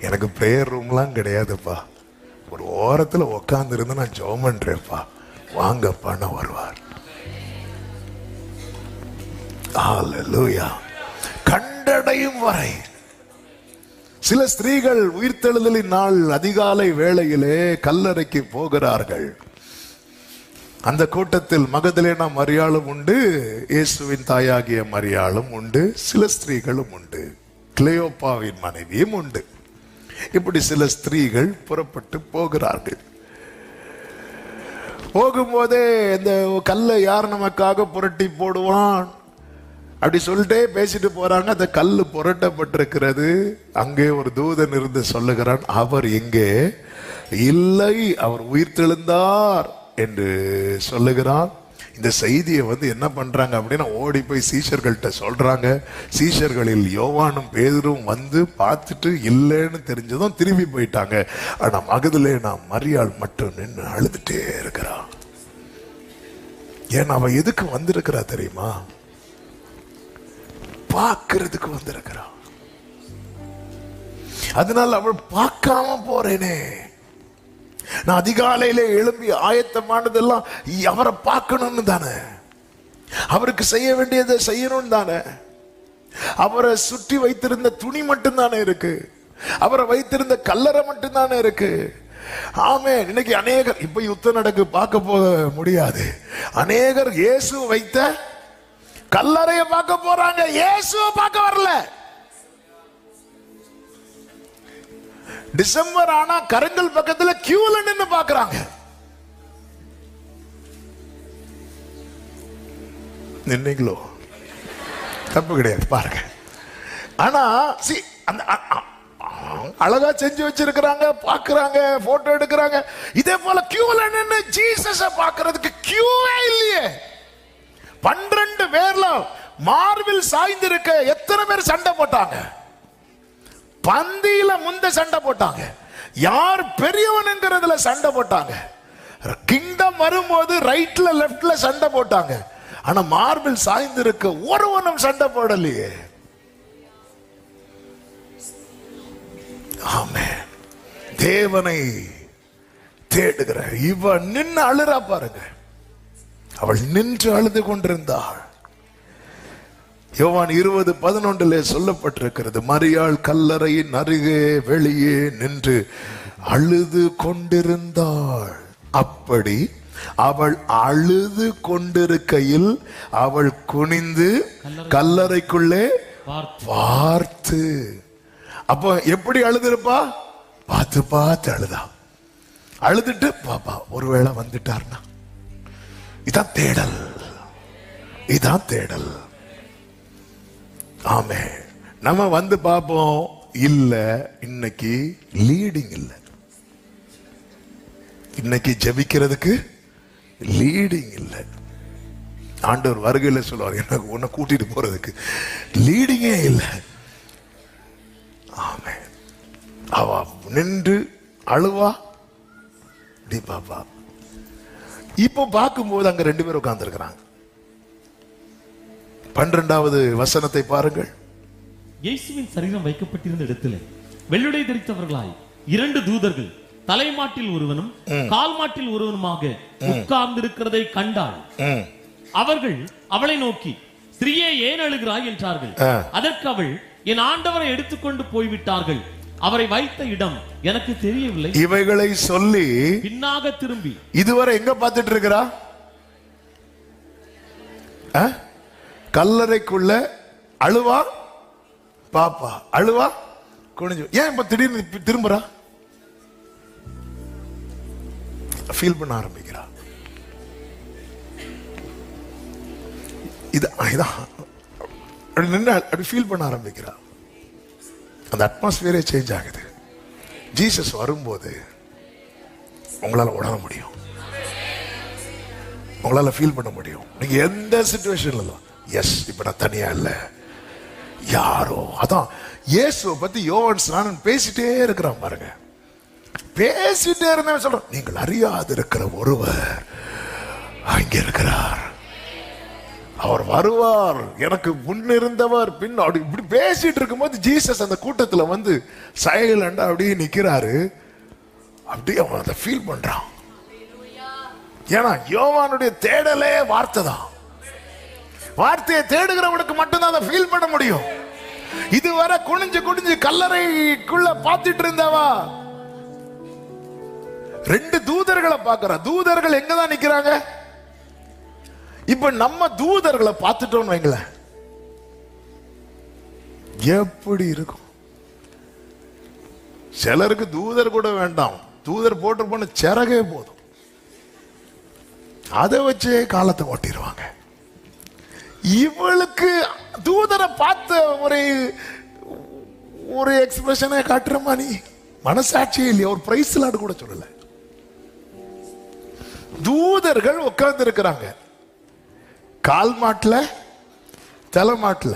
Speaker 1: எனக்கு பிரேயர் ரூம்லாம் கிடையாதுப்பா, ஒரு ஓரத்துல உட்கார்ந்து இருந்து நான் ஜெபம் பண்றேன்ப்பா, வாங்கப்பான்னு வருவார். ஹல்லேலூயா. கண்டடையும் வரை. சில ஸ்திரீகள் உயிர்த்தெழுதலின் நாள் அதிகாலை வேளையிலே கல்லறைக்கு போகிறார்கள். அந்த கூட்டத்தில் மகதலேனா மரியாளும் உண்டு, இயேசுவின் தாயாகிய மரியாளும் உண்டு, சில ஸ்திரீகளும் உண்டு, கிளியோப்பாவின் மனைவியும் உண்டு. இப்படி சில ஸ்திரீகள் புறப்பட்டு போகிறார்கள். போகும்போதே இந்த கல்லை யார் நமக்காக புரட்டி போடுவான் அப்படி சொல்லிட்டே பேசிட்டு போறாங்க. அந்த கல்லு புரட்டப்பட்டிருக்கிறது. அங்கே ஒரு தூதன் இருந்து சொல்லுகிறான், அவர் எங்கே இல்லை, அவர் உயிர்த்தெழுந்தார் என்று சொல்லுகிறான். இந்த செய்தியை என்ன பண்றாங்க அப்படின்னா, ஓடி போய் சீஷர்கள்ட்ட சொல்றாங்க. சீஷர்களில் யோவானும் பேதுரும் வந்து பார்த்துட்டு இல்லைன்னு தெரிஞ்சதும் திரும்பி போயிட்டாங்க. ஆனா மகதலேனா மரியாள் மட்டும் நின்று அழுதுட்டே இருக்கிறான். ஏன்னா அவ எதுக்கு வந்திருக்கிறா தெரியுமா? பார்க்கிறதுக்கு வந்திருக்கிறான். அதனால அவள் பார்க்காம போறேனே, நான் அதிகாலையில எழும்பி ஆயத்தமானதெல்லாம் அவரை பார்க்கணும்னு தானே, அவருக்கு செய்ய வேண்டியதை செய்யணும் தானே. அவரை சுற்றி வைத்திருந்த துணி மட்டும் தானே இருக்கு, அவரை வைத்திருந்த கல்லறை மட்டும் தானே இருக்கு. ஆமே. இன்னைக்கு அநேகர், இப்ப யுத்தம் நடக்கு, பார்க்க போக முடியாது. அநேகர் இயேசு வைத்த கல்லறைய பார்க்க போறாங்க, இயேசுவை பார்க்க வரல. டிசம்பர் ஆனா கருங்கல் பக்கத்துல கியூல நின்னு பாக்குறாங்க. நின்னீங்களோ? தப்பு கிடையாது, பாருங்க. ஆனா அந்த அழகா செஞ்சு வச்சிருக்கிறாங்க, பாக்குறாங்க, போட்டோ எடுக்கிறாங்க. இதே போல கியூல நின்னு ஜீசஸ பாக்குறதுக்கு கியூவே இல்லையே. 12 பேர்ல மார்பில் சாய்ந்திருக்க எத்தனை பேர் சண்டை போட்டாங்க? பந்தியில முந்த சண்டை போட்டாங்க. யார் பெரியவன் என்கிறதுல சண்டை போட்டாங்க. கிங்டம் வரும்போது ரைட்ல லெப்ட்ல சண்டை போட்டாங்க. ஆனா மார்பில் சாய்ந்திருக்க ஒருவனும் சண்டை போடலையே. ஆமென். தேவனை தேடுகிற இவ நின்று அழுறா பாருங்க. அவள் நின்று அழுது கொண்டிருந்தாள். யோவான் 20:11 சொல்லப்பட்டிருக்கிறது, மரியாள் கல்லறையின் அருகே வெளியே நின்று அழுது கொண்டிருந்தாள். அப்படி அவள் அழுது கொண்டிருக்கையில் அவள் குனிந்து கல்லறைக்குள்ளே பார்த்து, அப்ப எப்படி அழுதுருப்பா? பார்த்து பார்த்து அழுதா. அழுதுட்டு பாப்பா ஒருவேளை வந்துட்டார்னா. இதான் தேடல், இதான் தேடல். ஆமே. நம்ம வந்து பார்ப்போம், இல்ல இன்னைக்கு லீடிங் இல்ல, இன்னைக்கு ஜெபிக்கிறதுக்கு லீடிங் இல்லை. ஆண்டவர் வருகையில சொல்லுவார், எனக்கு உன்னை கூட்டிட்டு போறதுக்கு லீடிங்கே இல்லை. ஆமென். அவ நின்று அழுவா, டி பாப்பா. இப்போ பார்க்கும்போது அங்க 2 பேர் உட்கார்ந்து இருக்கிறாங்க. 12வது வசனத்தை பாருங்கள்.
Speaker 3: இயேசுவின் சரீரம் வைக்கப்பட்டிருந்த இடத்திலே வெள்ளுடை தரித்தவர்களாய் 2 தூதர்கள் தலைமாட்டில் ஒருவனும் கால் மாட்டில் ஒருவனுமாக உட்கார்ந்து இருக்கிறதை கண்டாள். அவர்கள் அவளை நோக்கி, ஸ்திரீயே ஏன் அழுகிறாய் என்றார்கள். அதற்கு அவள், என் ஆண்டவரை எடுத்துக்கொண்டு போய்விட்டார்கள், அவரை வைத்த இடம் எனக்கு தெரியவில்லை.
Speaker 1: இவைகளை சொல்லி
Speaker 3: பின்னாக திரும்பி
Speaker 1: இதுவரை எங்க பார்த்துட்டு இருக்கிறா? கல்லறைக்குள்ள அழுவா, பாப்பா அழுவா, குனிஞ்சு. ஏன் இப்ப திடீர்னு திரும்புறா? ஃபீல் பண்ண ஆரம்பிக்கிறா. நின்று ஃபீல் பண்ண ஆரம்பிக்கிறா. அந்த அட்மாஸ்பியரே சேஞ்ச் ஆகுது. ஜீசஸ் வரும்போது உங்களால உணர முடியும், உங்களால ஃபீல் பண்ண முடியும். நீங்க எந்த சிச்சுவேஷன்ல, எஸ் இப்ப நான் தனியா இல்ல, யாரோ. அதான் இயேசுவை பத்தி யோவான் ஸ்நானன் பேசிட்டே இருக்கிறான் பாருங்க. பேசிட்டே இருந்தேன் சொல்றேன், நீங்கள் அறியாது இருக்கிற ஒருவர் அங்கே இருக்கிறார், அவர் வருவார், எனக்கு முன்னிருந்தவர் பின். அப்படி இப்படி பேசிட்டு இருக்கும்போது ஜீசஸ் அந்த கூட்டத்துல வந்து சைலண்டா அப்படியே நிக்கிறாரு. அப்படியே அவன் அதை ஃபீல் பண்றான். ஏன்னா யோவானுடைய தேடலே வார்த்தை தான். வார்த்தையை தேடுகிறவனுக்கு மட்டும்தான் அதை ஃபீல் பண்ண முடியும். இதுவரை குனிஞ்சு குனிஞ்சு கல்லறைக்குள்ள பார்த்துட்டு இருந்தவா 2 தூதர்களை பார்க்கிறா. தூதர்கள் எங்கதான் நிக்கிறாங்க? இப்ப நம்ம தூதர்களை பார்த்துட்டோம் வைங்களேன், எப்படி இருக்கும்? சிலருக்கு தூதர் கூட வேண்டாம், தூதர் போட்டு போன சிறகே போதும், அதை வச்சே காலத்தை ஓட்டிடுவாங்க. இவளுக்கு தூதரை பார்த்த ஒரு எக்ஸ்பிரஷனை காட்டுறமா? நீ மனசாட்சியே இல்லையா? ஒரு பிரைஸ் லார்ட் கூட சொல்லல. தூதர்கள் உட்கார்ந்து இருக்கிறாங்க, கால் மாட்டுல தலைமாட்டுல.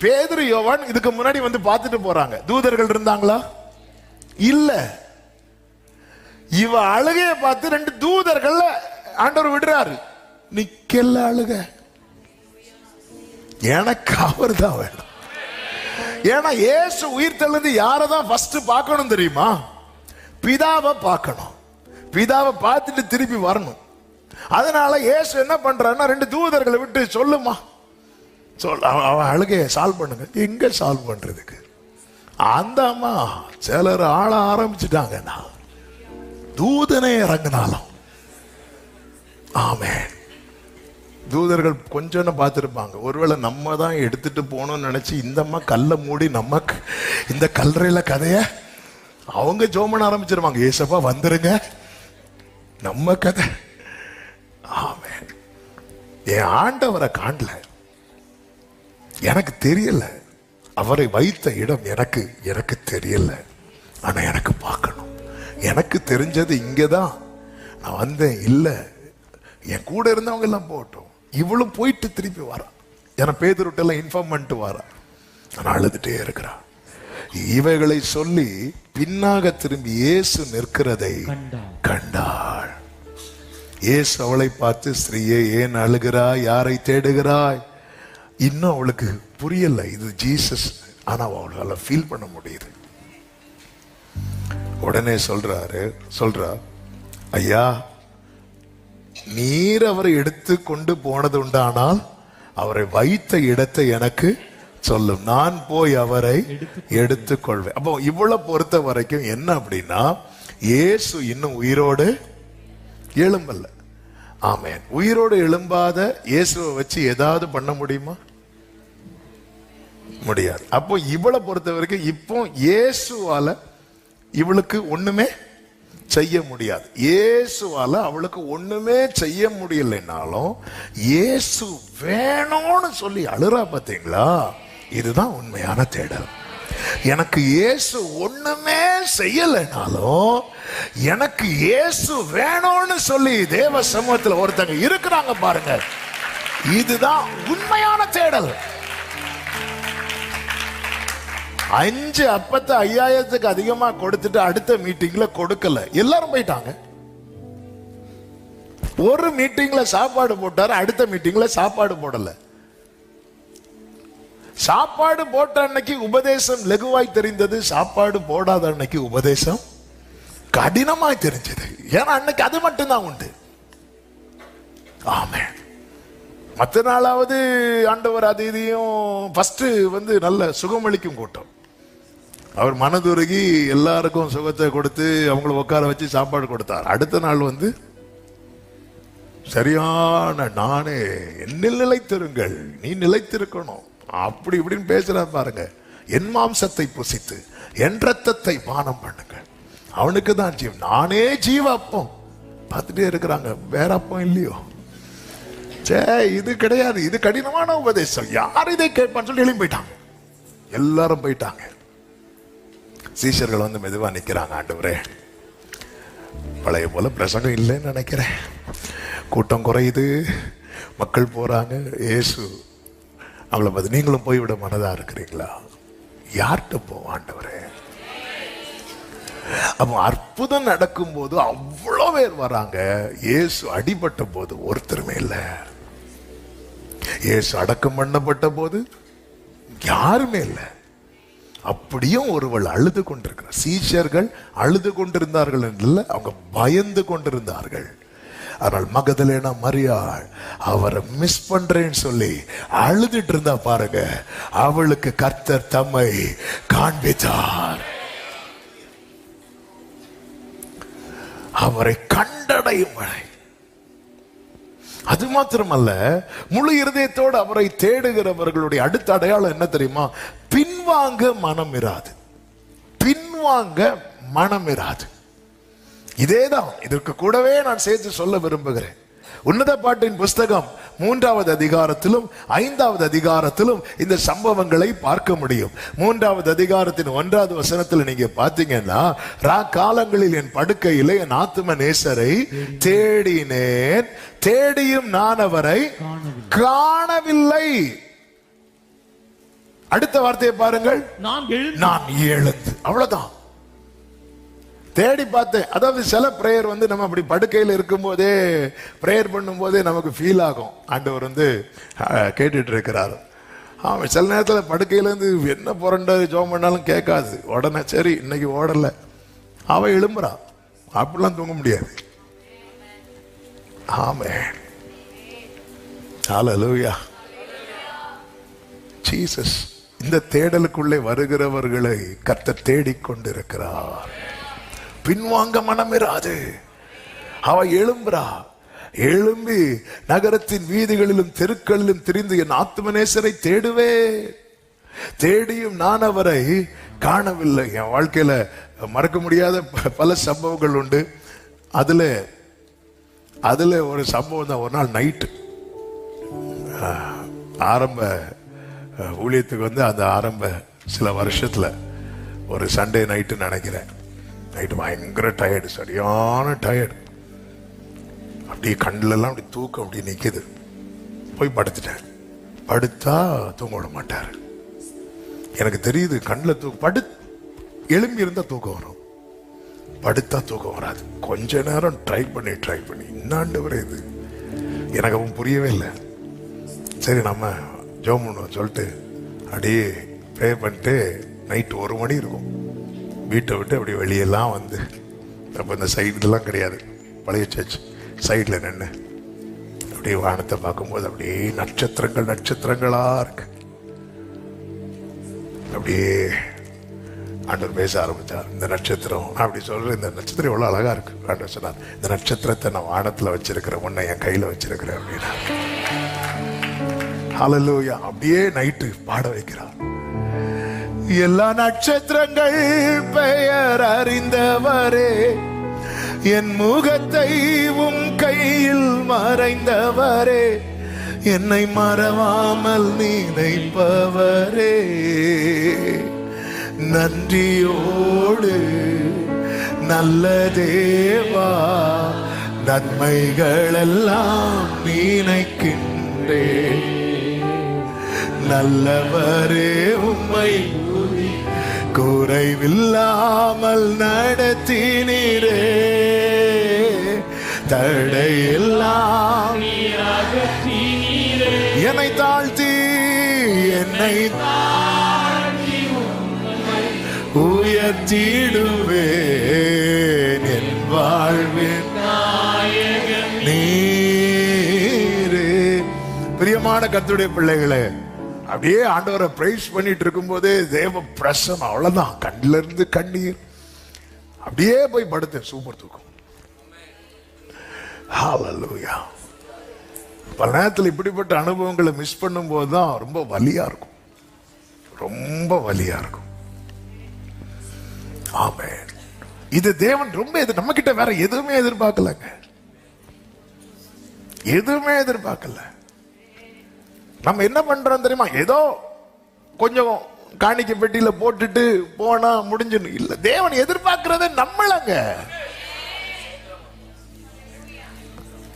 Speaker 1: பேதுரு யோவான் இதுக்கு முன்னாடி வந்து பார்த்துட்டு போறாங்க. தூதர்கள் இருந்தாங்களா? இல்ல. இவ அழுகைய பார்த்து 2 தூதர்கள் ஆண்டவர் விடுறாரு. நிக்கல அழுக, எனக்கு அவர் தான் வேணும். ஏன்னா இயேசு உயிர் தெழுந்து யாரதான் ஃபர்ஸ்ட் பார்க்கணும் தெரியுமா? பிதாவை பார்க்கணும். பிதாவை பார்த்துட்டு திருப்பி வரணும். அதனால இயேசு என்ன பண்றாருன்னா 2 தூதர்களை விட்டு, சொல்லுமா அவன் அழுகைய சால்வ் பண்ணுங்க. எங்க சால்வ் பண்றதுக்கு? அந்த அம்மா சிலர் ஆள ஆரம்பிச்சுட்டாங்க, தூதனே இறங்கினாலும். ஆமென். தூதர்கள் கொஞ்சம் பார்த்துருப்பாங்க. ஒருவேளை நம்ம தான் எடுத்துட்டு போனோம்னு நினைச்சு இந்த அம்மா கல்லை மூடி நமக்கு இந்த கல்லறையில கதைய அவங்க ஜோமன் ஆரம்பிச்சிருவாங்க. ஏசப்பா வந்துருங்க, நம்ம கதை. ஆமென். என் ஆண்டவரை காணல, எனக்கு தெரியல, அவரை வைத்த இடம் எனக்கு தெரியல, ஆனா எனக்கு பார்க்கணும். எனக்கு தெரிஞ்சது இங்கதான் நான் வந்தேன். இல்ல, என் கூட இருந்தவங்க எல்லாம் போட்டோம், இவளும் போயிட்டு திருப்பி வரா. ஏன்னா பேதுருட்டெல்லாம் இன்ஃபார்ம் பண்ணிட்டு வரா. நான் அழுதுட்டே இருக்கிறா. இவைகளை சொல்லி பின்னாக திரும்பி இயேசு நிற்கிறதை கண்டாள். இயேசு அவளை பார்த்து, ஸ்திரீயே ஏன் அழுகிறாய், யாரை தேடுகிறாய்? இன்னும் அவளுக்கு புரியல இது ஜீசஸ், ஆனா அவளால ஃபீல் பண்ண முடியுது. உடனே சொல்றா, ஐயா, நீர் அவரை எடுத்து கொண்டு போனது உண்டானால் அவரை வைத்த இடத்தை எனக்கு சொல்லும், நான் போய் அவரை எடுத்துக்கொள்வேன். அப்போ இவ்வளவு பொறுத்த வரைக்கும் என்ன அப்படின்னா, இயேசு இன்னும் உயிரோடு எழும்பல்ல. ஆமென். உயிரோடு எழும்பாத இயேசுவை வச்சு ஏதாவது பண்ண முடியுமா? முடியாது. அப்போ இவளை பொறுத்த வரைக்கும் இப்போ இயேசுவால இவளுக்கு ஒண்ணுமே செய்ய முடியாது. இயேசுவால அவளுக்கு ஒண்ணுமே செய்ய முடியலைன்னாலும் இயேசு வேணும்னு சொல்லி அழுறா. பார்த்தீங்களா? இதுதான் உண்மையான தேடல். எனக்கு இயேசு ஒண்ணுமே செய்யலைனாலும் எனக்கு இயேசு வேணும்னு சொல்லி தேவ சமூகத்தில் ஒருத்தங்க இருக்கிறாங்க பாருங்க, இதுதான் உண்மையான தேடல். 5 அப்பத்தை 5000க்கு அதிகமா கொடுத்துட்டு அடுத்த மீட்டிங்ல கொடுக்கல, எல்லாரும் போயிட்டாங்க. ஒரு மீட்டிங்ல சாப்பாடு போட்டாரு, அடுத்த மீட்டிங்ல சாப்பாடு போடல. சாப்பாடு போட்ட அன்னைக்கு உபதேசம் லகுவாய் தெரிந்தது, சாப்பாடு போடாத அன்னைக்கு உபதேசம் கடினமாய் தெரிஞ்சது. ஏன்னா அன்னைக்கு அது மட்டும்தான் உண்டு. ஆமென். மற்ற நாளாவது ஆண்டவர் அது இதையும் ஃபர்ஸ்ட் நல்ல சுகமளிக்கும் கூட்டம். அவர் மனதுருகி எல்லாருக்கும் சுகத்தை கொடுத்து அவங்களை உட்கார வச்சு சாப்பாடு கொடுத்தார். அடுத்த நாள் சரியான நானே என்னில் நிலைத்திருங்கள், நீ நிலைத்திருக்கணும், அப்படி இப்படின்னு பேசுற பாருங்க. என் மாம்சத்தை புசித்து என் ரத்தத்தை பானம் பண்ணுங்கள், அவனுக்கு தான் ஜீவன், நானே ஜீவ அப்பம். பார்த்துட்டே இருக்கிறாங்க, வேற அப்பம் இல்லையோ? இது கிடையாது, இது கடினமான உபதேசம், யார் இதை கேட்பான்னு சொல்லி எழும்பி போயிட்டாங்க. எல்லாரும் போயிட்டாங்க. சீஷர்கள் மெதுவா நிக்கிறாங்க. ஆண்டவரே, பழைய போல பிரசங்கம் இல்லைன்னு நினைக்கிறேன், கூட்டம் குறையுது, மக்கள் போறாங்க. இயேசு அவங்கள பார்த்து, நீங்களும் போய்விட மனதா இருக்கிறீங்களா? யார்கிட்ட போவோம் ஆண்டவரே? அப்போ அற்புதம் நடக்கும் போது அவ்வளோ பேர் வராங்க. இயேசு அடிபட்ட போது ஒருத்தருமே இல்லை. இயேசு அடக்கம் பண்ணப்பட்ட போது யாருமே இல்லை. அப்படியும் ஒருவள் அழுது கொண்டிருக்கிறார். சீஷர்கள் அழுது கொண்டிருந்தார்கள் இல்லை, அவங்க பயந்து கொண்டிருந்தார்கள். ஆனால் மகதலேனா மரியாள் அவரை மிஸ் பண்றேன்னு சொல்லி அழுதுட்டு இருந்தா பாருங்க. அவளுக்கு கர்த்தர் தம்மை காண்பித்தார். அவரை கண்டடையும் வரை. அது மாத்திரமல்ல, முழு இருதயத்தோடு அவரை தேடுகிறவர்களுடைய அடுத்த அடையாளம் என்ன தெரியுமா? பின்வாங்க மனம் இராது. பின்வாங்க மனம் இராது. இதேதான் இதற்கு கூடவே நான் சேர்த்து சொல்ல விரும்புகிறேன். உன்னத பாட்டின் புஸ்தகம் 3வது அதிகாரத்திலும் 5வது அதிகாரத்திலும் இந்த சம்பவங்களை பார்க்க முடியும். 3வது அதிகாரத்தின் 1வது வசனத்தில் நீங்க பாத்தீங்கன்னா, காலங்களில் என் படுக்கையிலே என் ஆத்தும நேசரை தேடினேன், தேடியும் நான் அவரை காணவில்லை. அடுத்த வார்த்தையை பாருங்கள், நான் எழுந்து. அவ்வளவுதான், தேடி பார்த்தேன். அதாவது சில பிரேயர் நம்ம அப்படி படுக்கையில் இருக்கும் போதே பிரேயர் பண்ணும் போதே நமக்கு ஃபீல் ஆகும், ஆண்டவர் கேட்டுட்டு இருக்கிறாரு. அவன் சில நேரத்தில் படுக்கையிலேருந்து என்ன புரண்ட ஜோம் பண்ணாலும் கேட்காது. உடனே சரி இன்னைக்கு ஓடல, அவன் எழும்புறான். அப்படிலாம் தூங்க முடியாது. ஆமென். ஹல்லேலூயா. ஜீசஸ் இந்த தேடலுக்குள்ளே வருகிறவர்களை கர்த்தர் தேடிக்கொண்டிருக்கிறார். பின்வாங்க மனமிராது. அவ எழும்புறா. எழும்பி நகரத்தின் வீதிகளிலும் தெருக்களிலும் திரிந்து என் ஆத்துமநேசரை தேடுவே, தேடியும் நான் அவரை காணவில்லை. என் வாழ்க்கையில மறக்க முடியாத பல சம்பவங்கள் உண்டு. அதுல ஒரு சம்பவம் தான். ஒரு நாள் நைட்டு ஆரம்ப ஊழியத்துக்கு அந்த ஆரம்ப சில வருஷத்துல ஒரு சண்டே நைட்டு நினைக்கிறேன். நைட்டு பயங்கர டயர்டு, சரியான டயர்டு. அப்படியே கண்ணிலெல்லாம் அப்படி தூக்கம் அப்படி நிற்கிது. போய் படுத்துட்டேன். படுத்தா தூங்க விட மாட்டார். எனக்கு தெரியுது கண்ணில் எழும்பி இருந்தா தூக்கம் வரும், படுத்தா தூக்கம் வராது. கொஞ்ச நேரம் ட்ரை பண்ணி இன்னாண்டவரே இது எனக்கு அவன் புரியவே இல்லை. சரி நம்ம ஜெபம் பண்ணுவோம் சொல்லிட்டு அப்படியே ப்ரே பண்ணிட்டு நைட்டு 1 மணி இருக்கும். வீட்டை விட்டு அப்படி வெளியெல்லாம் அப்போ இந்த சைடுலாம் கிடையாது, பழைய சர்ச் சைடில் நின்று அப்படியே வானத்தை பார்க்கும்போது அப்படியே நட்சத்திரங்களா இருக்கு. அப்படியே ஆண்டவர் பேச ஆரம்பித்தார். இந்த நட்சத்திரம் அப்படி சொல்ற, இந்த நட்சத்திரம் எவ்வளோ அழகா இருக்கு. ஆண்டவர் சொன்னார், இந்த நட்சத்திரத்தை நான் வானத்தில் வச்சிருக்கிறேன், உன்னை என் கையில் வச்சிருக்கிறேன் அப்படின்னா. ஹல்லேலூயா. அப்படியே நைட்டு பாட வைக்கிறார். எல்லா நட்சத்திரங்கள் பெயர் அறிந்தவரே, என் முகத்தை உம் கையில் மறைந்தவரே, என்னை மறவாமல் நினைப்பவரே, நன்றியோடு நல்ல தேவா, நன்மைகள் எல்லாம் நினைக்கின்றே. நல்லவரே உம்மை குறைவில்லாமல் நடத்தினீரே, தடையெல்லாம் என்னை தாழ்த்தி உயர்த்திடுவேன் என் வாழ்வின் நீரே. பிரியமான கர்த்தருடைய பிள்ளைகளே, அப்படியே ஆண்டவரை பிரைஸ் பண்ணிட்டு இருக்கும் போதே தேவ பிரசன்னம், அவ்வளவுதான். கண்ணில இருந்து கண்ணீர் அப்படியே போய் படுத்தேன். சூப்பர் தூக்கம். ஹல்லேலூயா. பல நேரத்தில் இப்படிப்பட்ட அனுபவங்களை மிஸ் பண்ணும் போதுதான் ரொம்ப வலியா இருக்கும், ரொம்ப வலியா இருக்கும். ஆமென். இது தேவன் ரொம்ப நம்ம கிட்ட வேற எதுவுமே எதிர்பார்க்கலங்க, எதுவுமே எதிர்பார்க்கல. நம்ம என்ன பண்றோம் தெரியுமா? ஏதோ கொஞ்சம் காணிக்கை பெட்டியில போட்டுட்டு போனா முடிஞ்சு இல்ல. தேவன் எதிர்பார்க்கிறதே நம்மளங்க.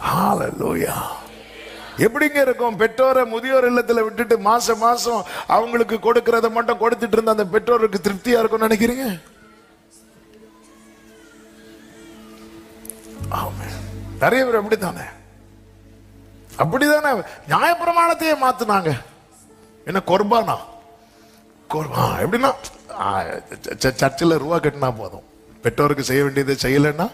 Speaker 1: ஹல்லேலூயா. எப்படிங்க இருக்கும்? பெற்றோரை முதியோர் இல்லத்துல விட்டுட்டு மாசம் மாசம் அவங்களுக்கு கொடுக்கறத மட்டும் கொடுத்துட்டு இருந்த அந்த பெற்றோருக்கு திருப்தியா இருக்கும் நினைக்கிறீங்க? நிறைய பேர் அப்படித்தானே, அப்படிதானே. நியாயப்பிரமாணத்தையே மாத்தினாங்க. என்ன குர்பானா? எப்படின்னா சர்ச்சில் ரூபா கட்டினா போதும், பெற்றோருக்கு செய்ய வேண்டியதை செய்யலன்னா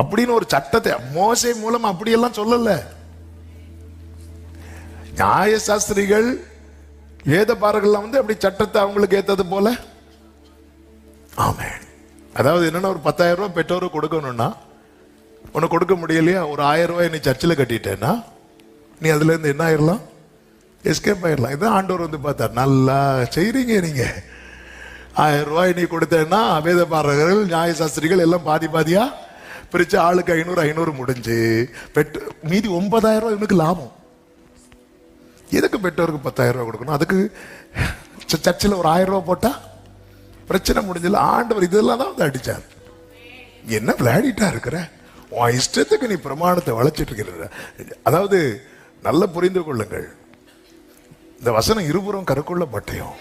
Speaker 1: அப்படின்னு ஒரு சட்டத்தை மோசே மூலம் அப்படியெல்லாம் சொல்லல. நியாய சாஸ்திரிகள் வேத பாரகள்லாம் வந்து அப்படி சட்டத்தை அவங்களுக்கு ஏத்தது போல. ஆமென். அதாவது என்னன்னா, ஒரு 10,000 ரூபாய் பெற்றோருக்கு கொடுக்கணும்னா, உனக்கு கொடுக்க முடியலையா, ஒரு 1000 ரூபாய் நீ சர்ச்சில் கட்டிட்டேன்னா நீ அதுல இருந்து என்ன ஆயிடலாம்? எஸ்கேப் ஆயிடலாம். இதான் ஆண்டவர் வந்து பார்த்தார். நல்லா செய்றீங்க நீங்க. 1000 ரூபாய் நீ கொடுத்தேன்னா வேத பாரகர்கள் நியாய சாஸ்திரிகள் எல்லாம் பாதி பாதியா பிரிச்சு ஆளுக்கு 500 முடிஞ்சு மீதி 9,000 ரூபாய் இவனுக்கு லாபம். எதுக்கு பெற்றோருக்கு 10,000 ரூபாய் கொடுக்கணும்? அதுக்கு சர்ச்சில் ஒரு 1000 ரூபாய் போட்டா பிரச்சனை முடிஞ்சல. ஆண்டவர் இதெல்லாம் தான் வந்து அடிச்சார். என்ன விளையாடிட்டா இருக்கிற, உன் இஷ்டத்துக்கு நீ பிரமாணத்தை வளைச்சிட்டு இருக்கிற. அதாவது நல்ல புரிந்து கொள்ளுங்கள், இந்த வசனம் இருபுறம் கருக்குள்ள பட்டயம்.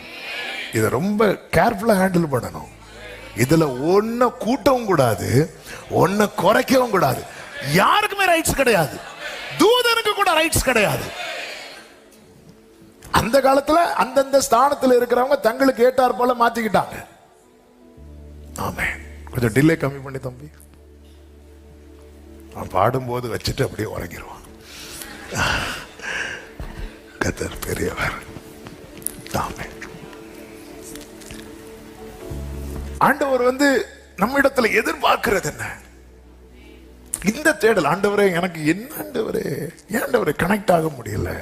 Speaker 1: இதை ரொம்ப கேர்ஃபுல்லா ஹேண்டில் பண்ணணும். இதுல ஒன்ன கூட்டவும் கூடாது, ஒன்ன குறைக்கவும் கூடாது. யாருக்குமே ரைட்ஸ் கிடையாது, தூதனுக்கு கூட ரைட்ஸ் கிடையாது. அந்த காலத்துல அந்தந்த ஸ்தானத்துல இருக்கிறவங்க தங்களுக்கு ஏற்றார் போல மாத்திக்கிட்டாங்க. ஆமே. கொஞ்சம் டிலே கம்மி பண்ணி தம்பி. அவன் பாடும்போது வச்சுட்டு அப்படியே உறங்கிடுவான். கர்த்தர் பெரியவர். ஆமே. ஆண்டவர் வந்து நம்ம இடத்துல எதிர்பார்க்கிறது என்ன? இந்த தேடல். ஆண்டவரே எனக்கு என்ன ஆண்டவரே, ஆண்டவரே கனெக்ட் ஆக முடியல.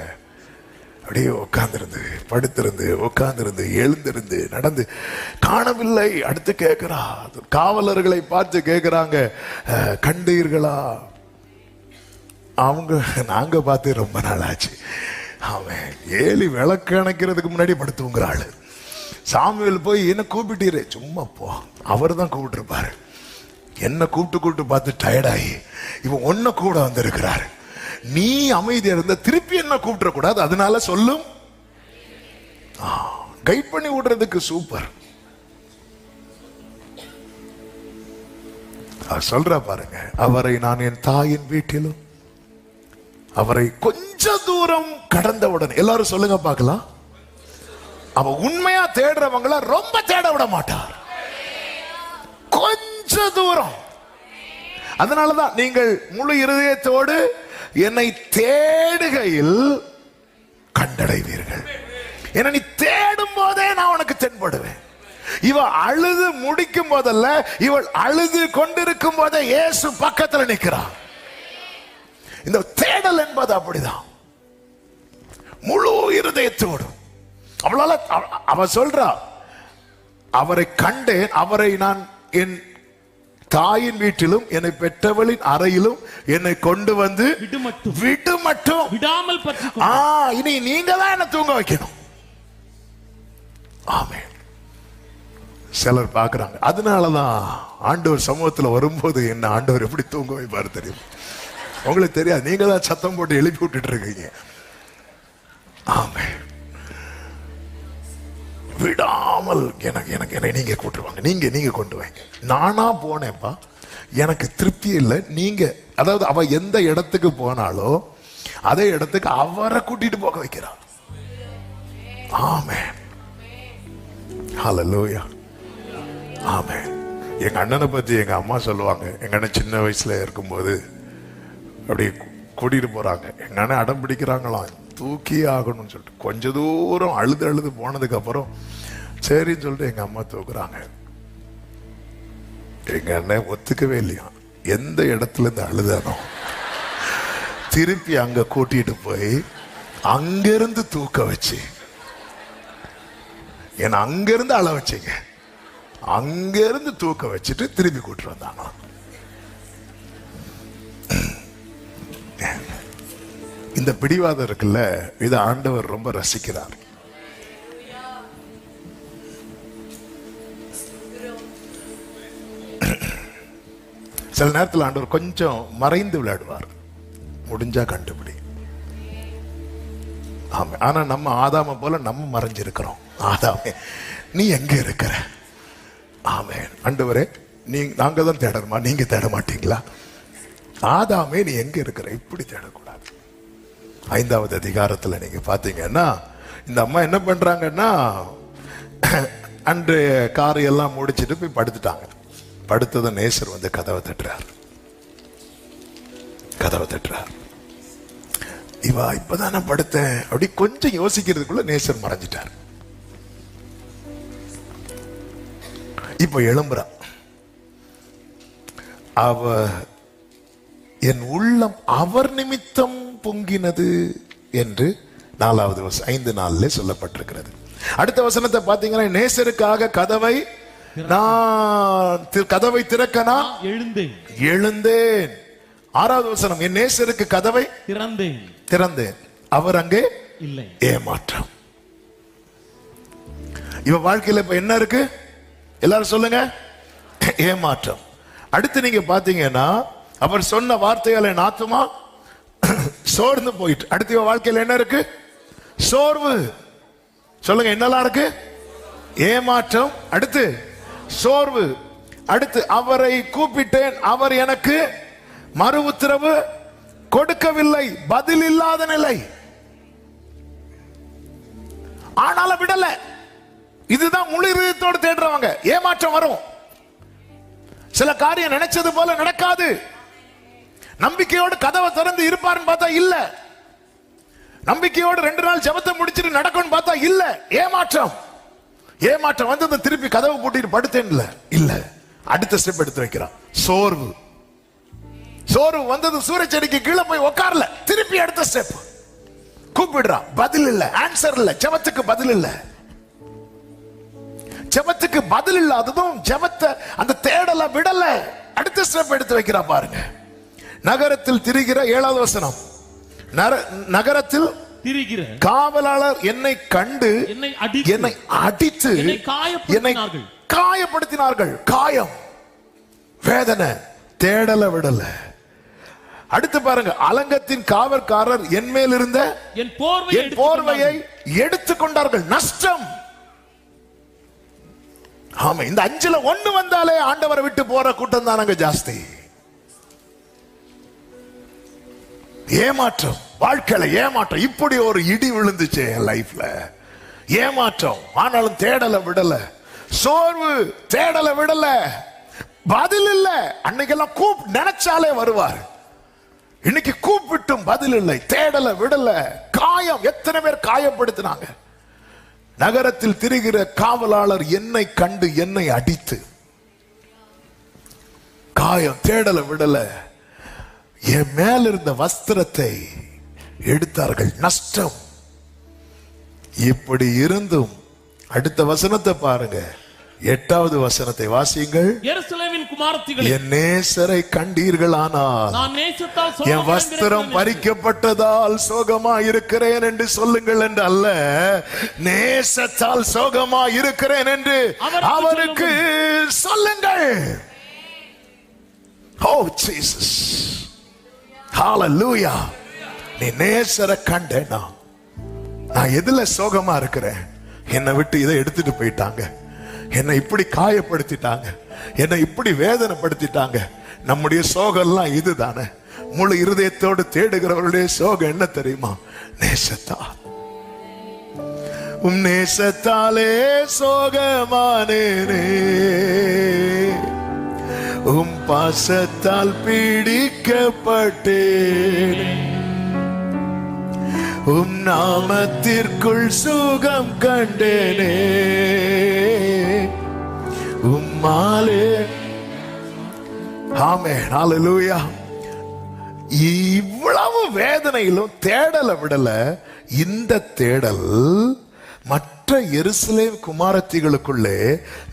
Speaker 1: அப்படியே உட்கார்ந்திருந்து படுத்திருந்து உட்கார்ந்திருந்து எழுந்திருந்து நடந்து காணவில்லை. அடுத்து கேட்கிறா, காவலர்களை பார்த்து கேட்கிறாங்க, கண்டீர்களா? அவங்க நாங்க பார்த்து ரொம்ப நாள் ஆச்சு. அவன் ஏலி விளக்கு அணைக்கிறதுக்கு முன்னாடி படுத்துங்கிற ஆளு. சாமுவேல் போய் என்ன கூப்பிட்டீரே, சும்மா போ. அவர் தான் கூப்பிட்டுருப்பாரு. என்ன கூப்பிட்டு பார்த்து டயர்டாகி இவன் ஒன்ன கூட வந்திருக்கிறாரு. நீ அமைதியா இருந்த, திருப்பி என்ன கூப்பிட கூடாது, அதனால சொல்லும். கைட் பண்ணி விடுறதுக்கு சூப்பர். சொல்ற பாருங்க, அவரை நான் என் தாயின் வீட்டிலும் அவரை கொஞ்ச தூரம் கடந்தவுடன், எல்லாரும் சொல்லுங்க பார்க்கலாம், அவ உண்மையா தேடுறவங்கள ரொம்ப தேட விட மாட்டார். கொஞ்ச தூரம். அதனாலதான் நீங்கள் முழு இருதயத்தோடு என்னை தேடுகையில் கண்டடைவீர்கள். ஏன்னா நீ தேடும் போதே நான் உனக்கு தென்படுவேன். இவ அழுது முடிக்கும் போதல்ல, இவள் அழுது கொண்டிருக்கும் போதே இயேசு பக்கத்துல நிற்கிறான். இந்த தேடல் என்பது அப்படிதான், முழு இருதயத்தோடு. அவளால அவ சொல்றா, அவரை கண்டேன், அவரை நான் என் தாயின் வீட்டிலும் என்னை பெற்றவளின் அறையிலும் என்னை கொண்டு வந்து விடு மட்டும்
Speaker 3: விடாமல் பற்றி
Speaker 1: இனி நீங்க தான் என்ன தூங்க வைக்கணும். ஆமென். சிலர் பாக்குறாங்க. அதனாலதான் ஆண்டவர் சமூகத்துல வரும்போது என்ன ஆண்டவர் எப்படி தூங்க வைப்பாரு தெரியும். உங்களுக்கு தெரியாது, நீங்க தான் சத்தம் போட்டு எழுப்பி விட்டுட்டு இருக்கீங்க. ஆமென். விடாமல் எனக்கு எனக்கு என்னை நீங்க கூட்டுருவாங்க, நீங்க கொண்டு வாங்க. நானா போனேன்ப்பா, எனக்கு திருப்தி இல்லை. நீங்க, அதாவது அவ எந்த இடத்துக்கு போனாலோ அதே இடத்துக்கு அவரை கூட்டிட்டு போக வைக்கிறார். ஆமென். ஹல்லேலூயா. ஆமென். எங்க அண்ணனை பத்தி எங்க அம்மா சொல்லுவாங்க. எங்க அண்ணன் சின்ன வயசுல இருக்கும்போது அப்படி கூட்டிட்டு போறாங்க. எங்க அண்ணன் அடம் பிடிக்கிறாங்களாம், தூக்கி ஆகணும்னு சொல்லிட்டு. கொஞ்ச தூரம் அழுது போனதுக்கு அப்புறம் சரின்னு சொல்லிட்டு எங்க அம்மா தூக்குறாங்க. எங்க அண்ணன் ஒத்துக்கவே இல்லையா. எந்த இடத்துல இருந்து அழுதானோ திருப்பி அங்க கூட்டிட்டு போய் அங்கிருந்து தூக்க வச்சு, ஏன்னா அங்கிருந்து அழ வச்சீங்க, அங்கிருந்து தூக்க வச்சுட்டு திருப்பி கூட்டிட்டு வந்தாங்க. இந்த பிடிவாதம் இருக்குல்ல, இதை ஆண்டவர் ரொம்ப ரசிக்கிறார். சில நேரத்தில் ஆண்டவர் கொஞ்சம் மறைந்து விளையாடுவார், முடிஞ்சா கண்டுபிடி. ஆமா. ஆனா நம்ம ஆதாம போல நம்ம மறைஞ்சிருக்கிறோம். ஆதாமே நீ எங்க இருக்கிற? ஆமென். ஆண்டவரே நாங்க தான் தேடணுமா, நீங்க தேட மாட்டீங்களா? ஆதாமே நீ எங்க இருக்கிற? இப்படி தேடக்கூடாது. 5வது அதிகாரத்துல நீங்க பாத்தீங்கன்னா இந்த அம்மா என்ன பண்றாங்கன்னா, அன்று காரையெல்லாம் முடிச்சிட்டு போய் படுத்துட்டாங்க. படுத்ததும் நேசர் வந்து கதவை தட்டுறார். இவா இப்பதானே படுத்தேன் அப்படி கொஞ்சம் யோசிக்கிறதுக்குள்ள நேசர் மறைஞ்சிட்டார். இப்ப எழும்புறா. அவ என் உள்ளம் அவர் நிமித்தம் பொங்கினது என்று 4வது வசனம் 5:4 சொல்லப்பட்டிருக்கிறது. அடுத்த வசனத்தை பாத்தீங்கன்னா, நேசருக்காக கதவை திறக்க நான் எழுந்தேன். 6வது வசனம், என் நேசருக்கு கதவை திறந்தேன், அவர் அங்கே இல்லை. ஏமாற்றம். இவ வாழ்க்கையில இப்ப என்ன இருக்கு? எல்லாரும் சொல்லுங்க, ஏமாற்றம். அடுத்து நீங்க பாத்தீங்கன்னா, அவர் சொன்ன வார்த்தையால என் ஆத்துமா சோர்ந்து போயிட்டு. அடுத்து இவ வாழ்க்கையில என்ன இருக்கு? சோர்வு. சொல்லுங்க, என்னெல்லாம் இருக்கு? ஏமாற்றம், அடுத்து சோர்வு, அடுத்து அவரை கூப்பிட்டேன், அவர் எனக்கு மறு உத்தரவு கொடுக்கவில்லை, பதில் இல்லாத நிலை. ஆனாலும் விடல. இதுதான் முழு இதயத்தோடு தேடுறவங்க. ஏமாற்றம் வரும். சில காரியம் நினைச்சது போல நடக்காது. நம்பிக்கையோடு கதவை திறந்து இருப்பாருன்னு பார்த்தா இல்ல. நம்பிக்கையோடு 2 நாள் ஜெபத்தை முடிச்சிட்டு நடக்கும்னு பார்த்தா இல்ல. ஏமாற்றம் வந்து திருப்பி கதவை பூட்டிட்டு படுத்தேன் இல்ல. அடுத்த ஸ்டெப் எடுத்து வைக்கிறான். சோர்வு வந்தது. சூரிய செடிக்கு கீழே போய் உட்காரல. திருப்பி அடுத்த ஸ்டெப் கூப்பிடுறான். பதில் இல்ல, ஆன்சர் இல்ல. ஜெபத்துக்கு பதில் இல்ல. ஜெபத்துக்கு பதில் இல்லாததும் ஜெபத்தை அந்த தேடல விடல. அடுத்த ஸ்டெப் எடுத்து வைக்கிறா பாருங்க. நகரத்தில் திரிகிற 7வது வசனம், நகரத்தில் திரிகிற காவலாளர் என்னை கண்டு என்னை அடித்து என்னை காயப்படுத்தினார்கள். காயம், வேதனை, தேடல விடல. அடுத்து பாருங்க, அலங்கத்தின் காவற்காரர் என் மேல் இருந்த என் போர்வையை எடுத்துக் கொண்டார்கள். நஷ்டம். ஆமா, இந்த 5ல 1 வந்தாலே ஆண்டவரை விட்டு போற கூட்டம் தானங்க ஜாஸ்தி. ஏமாற்றம், வாழ்க்கையில ஏமாற்றம். இப்படி ஒரு இடி விழுந்துச்சு என் லைஃப்ல. ஏமாற்றம், ஆனாலும் தேடல விடல. சோர்வு, தேடல விடல. பதில் இல்ல. அன்னைக்கெல்லாம் நினைச்சாலே வருவார். இன்னைக்கு கூப்பிட்டும் பதில் இல்லை. தேடல விடல. காயம், எத்தனை பேர் காயப்படுத்தினாங்க. நகரத்தில் திரிகிற காவலாளர் என்னை கண்டு என்னை அடித்து. காயம், தேடல விடல. என் மேல இருந்த வஸ்திரத்தை எடுத்தார்கள். நஷ்டம். இப்படி இருந்தும் அடுத்த வசனத்தை பாருங்க, 8வது வசனத்தை வாசியுங்கள்.
Speaker 3: எருசலேமின் குமாரத்திகளே,
Speaker 1: என் நேசரை கண்டீர்களானால்
Speaker 3: நான் நேசத்தால்
Speaker 1: என்
Speaker 3: சோகமாய்
Speaker 1: வஸ்திரம்
Speaker 3: இருக்கிறேன்.
Speaker 1: பறிக்கப்பட்டதால் சோகமா இருக்கிறேன் என்று சொல்லுங்கள் என்று அல்ல, நேசத்தால் சோகமா இருக்கிறேன் என்று அவருக்கு சொல்லுங்கள். ஓ ஜீசஸ், ஹalleluya. நீ நேசரை கண்டேனா? நான் எதுல சோகமா இருக்கிறேன்? என்னை விட்டு இதை எடுத்துட்டு போயிட்டாங்க, என்னை இப்படி காயப்படுத்திட்டாங்க, என்னை இப்படி வேதனைப்படுத்திட்டாங்க. நம்முடைய சோகம்லாம் இதுதானே. முழு இருதயத்தோடு தேடுகிறவருடைய சோகம் என்ன தெரியுமா? நேசத்தால். உம் நேசத்தாலே சோகமானேனே, உம் பாசத்தால் பீடிக்கப்பட்டேனே, உம் நாமத்திற்குள் சுகம் கண்டேனே, உம்மாலே. ஆமென், ஹalleluya. இவ்வளவு வேதனையிலும் தேடல விடல. இந்த தேடல் மற்ற எருசலேம் குமாரத்திகளுக்குள்ளே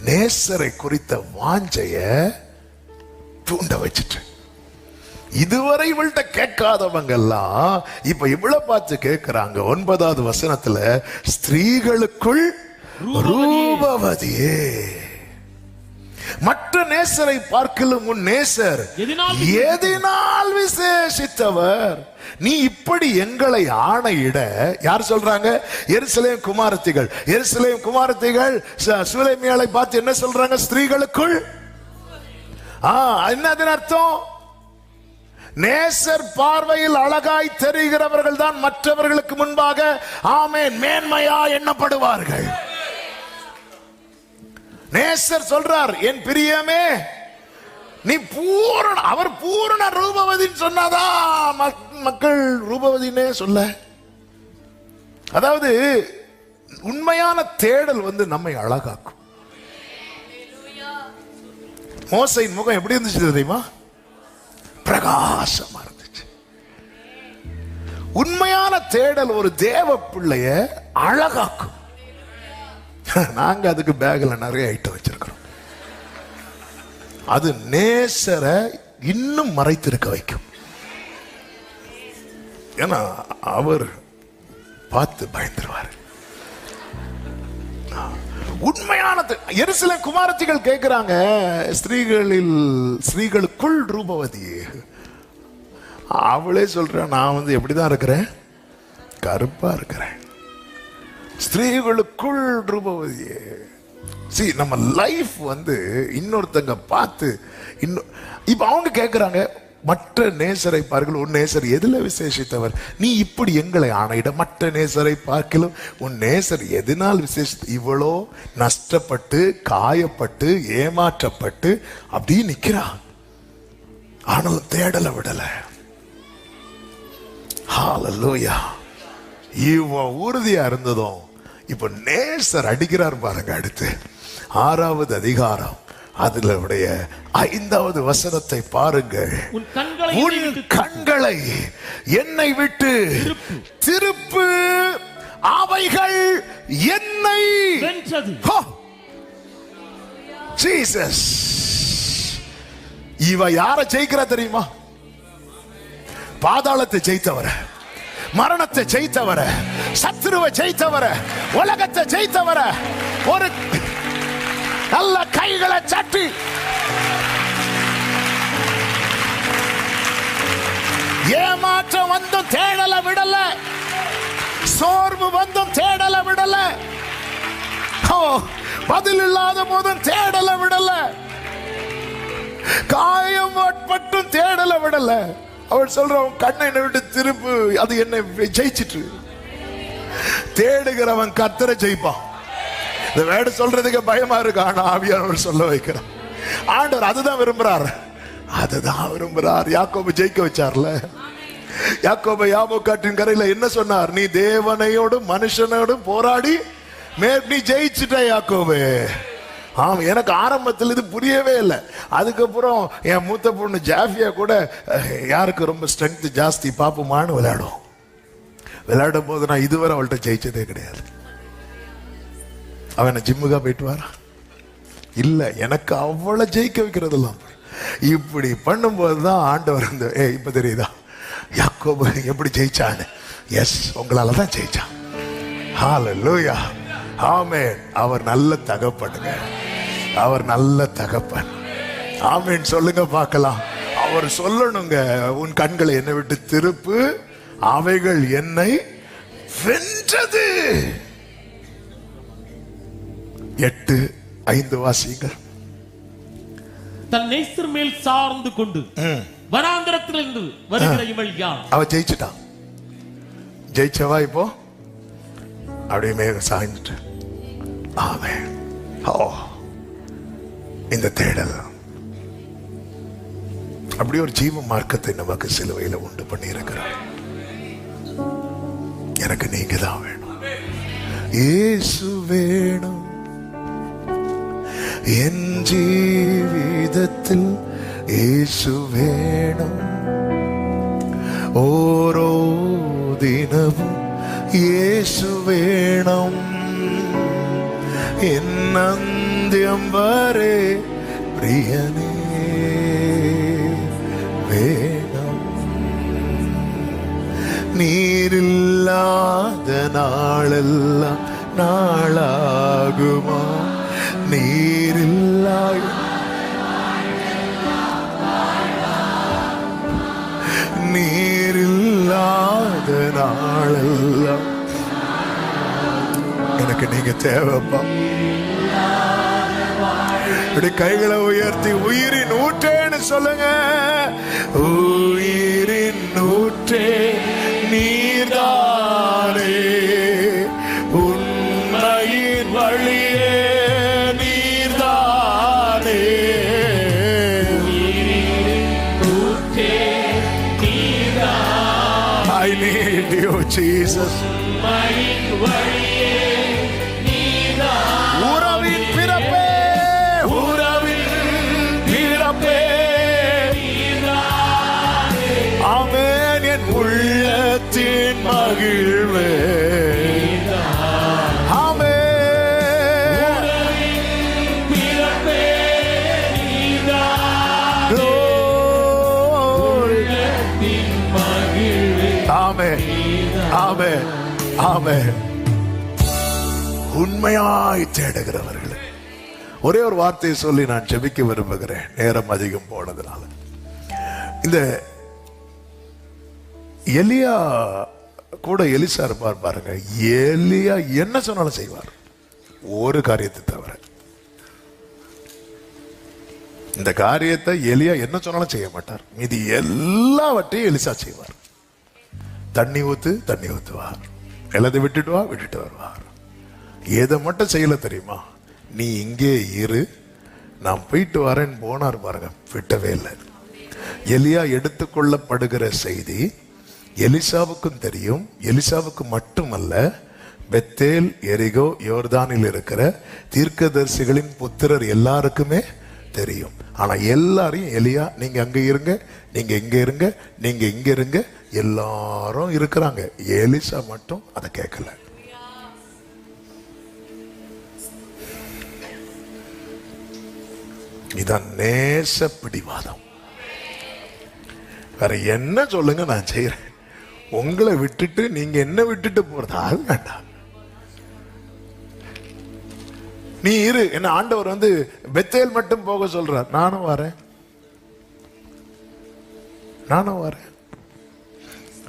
Speaker 1: நேசரை குறித்த வாஞ்சைய தூண்ட வச்சிட்டு, இதுவரை இவள்கிட்ட கேட்காதவங்க எல்லாம் இப்ப இவ்வளவு பார்த்து கேட்கிறாங்க. 9வது வசனத்துல ஸ்திரீகளுக்குள் ரூபவதியே, மற்ற நேசரை பார்க்கலும் உன் நேசர் எதினால் விசேஷித்தவர். நீ இப்படி எங்களை ஆணையிட. யார் சொல்றாங்க? எருசலேம் குமாரத்திகள். எருசலேம் குமாரத்திகள் சுலேமியாளை பார்த்து என்ன சொல்றாங்க? ஸ்திரீகளுக்குள். என்னது அர்த்தம்? நேசர் பார்வையில் அழகாய் தெரிகிறவர்கள் தான் மற்றவர்களுக்கு முன்பாக ஆமென் மேன்மையா எண்ணப்படுவார்கள். நேசர் சொல்றார், என் பிரியமே நீ பூரண, அவர் பூரண ரூபவதின்னு சொன்னாதான் மக்கள் ரூபவதினே சொல்ல. அதாவது உண்மையான தேடல் நம்மை அழகாக்கும். மோசையின் முகம் எப்படி இருந்துச்சு தெரியுமா? பிரகாசமா இருந்துச்சு. உண்மையான தேடல் ஒரு தேவ பிள்ளைய அழகாக்கும். நாங்க அதுக்கு பேக்ல நிறைய ஐட்டம் வச்சிருக்கிறோம். அது நேசரை இன்னும் மறைத்திருக்க வைக்கும். ஏன்னா அவர் பார்த்து பயந்துருவார். உண்மையான எருசலேம் குமாரத்திகள் கேட்கிறாங்க, ஸ்திரீகளுக்குள் ரூபவதி. அவளே சொல்ற, நான் எப்படிதான் இருக்கிறேன்? கருப்பா இருக்கிறேன். ஸ்திரீகளுக்குள் ரூபவதியே. நம்ம லைஃப் இன்னொருத்தங்க பார்த்து இப்ப அவங்க கேட்கிறாங்க, மற்ற நேசரை பார்க்கலும் உன் நேசர் எதுல விசேஷித்தவர்? நீ இப்படி எங்களை ஆணையிட, மற்ற நேசரை பார்க்கலும் உன் நேசர் எதனால் விசேஷித்த? இவ்வளோ நஷ்டப்பட்டு காயப்பட்டு ஏமாற்றப்பட்டு அப்படி நிக்கிறான். ஆனாலும் தேடல விடல. ஹalleluya. இவ உறுதியா இருந்ததும் இப்ப நேசர் அடிக்கிறார் பாருங்க. அடுத்து 6வது அதிகாரம் அதுல 5வது வசனத்தை பாருங்கள். உன் கண்களை என்னை விட்டு திருப்பு, அவைகள் என்னை வென்றது. ஜீசஸ். இவ யாரை ஜெயிக்கிறா தெரியுமா? பாதாளத்தை ஜெயித்தவர, மரணத்தை ஜெயித்தவர, சத்துருவை ஜெயித்தவர, உலகத்தை ஜெயித்தவர. ஒரு நல்ல கைகளை சட்டி ஏமாற்றம் வந்தும் தேடல விடல, சோர்வு வந்தும் தேடல விடல, பதில் இல்லாத போதும் தேடல விடல, காயம் பட்டும் தேடல விடல. அவள் சொல்ற, கண்ணை விட்டு திருப்பு, அது என்னை ஜெயிச்சிட்டு. தேடுகிறவன் கர்த்தரை ஜெயிப்பான். இந்த வேடு சொல்றதுக்கு பயமா இருக்கு, ஆனா ஆவியானவர் சொல்ல வைக்கிறார். ஆண்டவர் அதுதான் விரும்புறார், அதுதான் விரும்புறார். யாக்கோபு ஜெயிக்க வச்சார்ல. யாக்கோபு யாபோக்காற்றின் கரையில என்ன சொன்னார்? நீ தேவனையோடும் மனுஷனோடும் போராடி நீ ஜெயிச்சுட்ட யாக்கோபு. எனக்கு ஆரம்பத்தில் இது புரியவே இல்லை. அதுக்கப்புறம் என் மூத்த பொண்ணு ஜாஃபியா கூட யாருக்கு ரொம்ப ஸ்ட்ரென்த் ஜாஸ்தி பாப்புமான்னு விளையாடும் போது நான் இதுவரை அவள்கிட்ட ஜெயிச்சதே கிடையாது. அவன் ஜிம்முக்கா போயிட்டு வாரா, இல்ல, எனக்கு அவ்வளவு ஜெயிக்க வைக்கிறதெல்லாம் இப்படி பண்ணும்போதுதான் ஆண்டவர் வந்து இப்ப தெரியுதா யாக்கோபு எப்படி ஜெயிச்சான்னு? எஸ், உங்களால தான் ஜெயிச்சான். ஹல்லேலூயா, ஆமென். அவர் நல்ல தகப்பனுங்க, அவர் நல்ல தகப்பன். ஆமென் சொல்லுங்க பார்க்கலாம். அவர் சொல்லணுங்க, உன் கண்களை என்னை விட்டு திருப்பு, அவைகள் என்னை வென்றது. 8:5 வாசிங்கள்.
Speaker 3: தன் நேசர் மேல் சார்ந்து கொண்டு வனாந்தரத்திலிருந்து வருகிற இவள் யார்?
Speaker 1: அவ ஜெயிச்சுட்டான். ஜெயிச்சவா இப்போ அப்படியே மேக சாய்ந்துட்டு. ஆமென். ஓ, இந்த தேடல் அப்படி ஒரு ஜீவ மார்க்கத்தை நமக்கு சிலுவையில உண்டு பண்ணி இருக்கிறார். எனக்கு நீங்க தான் வேணும், இயேசு வேணும் என் ஜீவிதத்தில், இயேசு வேணும் ஓரோ தினமும், இயேசு வேணும் என் அந்தியம் வரை, பிரியனே வேணும். நீரில்லாத நாளெல்லாம் நாளாகுமா? நீரில்லாத நாளெல்லாம் எனக்கு நீங்க தேவைப்பா. இப்படி கைகளை உயர்த்தி உயிரின் ஊற்றேன்னு சொல்லுங்க. உயிரின் ஊற்றே நீர்தானே, உண்மையின் வழியே நீர்தானே. I need you, Jesus. உறவின் பிறப்பே, உறவின் பிறப்பே, ஆமென். என் உள்ளத்தின் மகிழ்வே, ஆமென். ஆமென், ஆமென், ஆமென். உண்மையாய் தேடுகிறவர்கள். ஒரே ஒரு வார்த்தையை சொல்லி நான் ஜெபிக்க விரும்புகிறேன், நேரம் அதிகம் போனதுனால. இந்த எலியா கூட எலிசா இருப்பார் பாருங்க. எலியா என்ன சொன்னாலும் செய்வார், ஒரு காரியத்தை தவிர. இந்த காரியத்தை எலியா என்ன சொன்னாலும் செய்ய மாட்டார், மீதி எல்லாவற்றையும் எலிசா செய்வார். தண்ணி ஊத்து, தண்ணி ஊத்துவார். எல்லாத்தையும் விட்டுட்டு வா, விட்டுட்டு வருவார். எதை மட்டும் செய்யல தெரியுமா? நீ இங்கே இரு, நான் போயிட்டு வரேன்னு போனார் பாருங்க, விட்டவே இல்லை. எலியா எடுத்துக்கொள்ளப்படுகிற செய்தி எலிசாவுக்கும் தெரியும். எலிசாவுக்கு மட்டுமல்ல, பெத்தேல், எரிகோ, யோர்தானில் இருக்கிற தீர்க்கதரிசிகளின் புத்திரர் எல்லாருக்குமே தெரியும். ஆனா எல்லாரையும் எலியா, நீங்க அங்க இருங்க, நீங்க இங்க இருங்க, நீங்க இங்க இருங்க, எல்லாரும் இருக்கிறாங்க. எலிசா மட்டும் அதை கேட்கல. இதான் நேச பிடிவாதம். வேற என்ன சொல்லுங்க, நான் செய்யறேன். உங்களை விட்டுட்டு நீங்க என்ன விட்டுட்டு போறது அது வேண்டாம். நீ இரு. என்ன ஆண்டவர் வந்து பெத்தேல் மட்டும் போக சொல்றார், நானும் வரேன், நானும் வரேன்.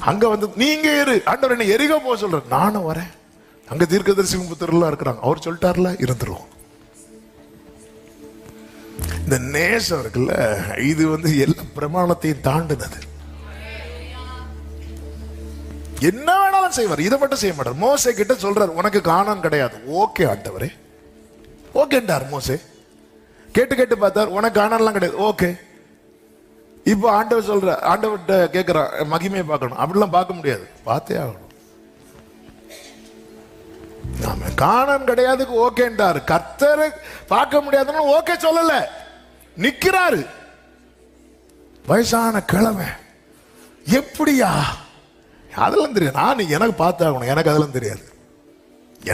Speaker 1: அங்க வந்து நீங்க இரு, ஆண்டவர் என்ன எரிகோ போக சொல்றார், நானும் வரேன். அங்க தீர்க்கதரிசி புத்திரர்லாம் இருக்கிறாங்க, அவர் சொல்லிட்டார்ல, இருந்துருவோம். இந்த நேசம் இருக்குல்ல, இது வந்து எல்லா பிரமாணத்தையும் தாண்டினது. என்ன வேணாலும் செய்வார், இதை மட்டும் செய்ய மாட்டார். மோசே கிட்ட சொல்றார், உனக்கு காணான் கிடையாது. ஓகே ஆண்டவரே, ஓகேண்டார் மோசே. கேட்டு கேட்டு பார்த்தார், உனக்கு காணான்லாம் கிடையாது. ஓகே. இப்போ ஆண்டவர் சொல்ற, ஆண்டவர்கிட்ட கேட்கிற மகிமையை பார்க்கணும். அப்படிலாம் பார்க்க முடியாது, பார்த்தே ஆகணும். நாம காணான் கிடையாதுக்கு ஓகேண்டார். கர்த்தரை பார்க்க முடியாதுன்னு ஓகே சொல்லல, நிக்கிறாரு. வயசான கிழமை எப்படியா? அதெல்லாம் தெரியாது. நான் எனக்கு பார்த்தாகணும், எனக்கு அதெல்லாம் தெரியாது.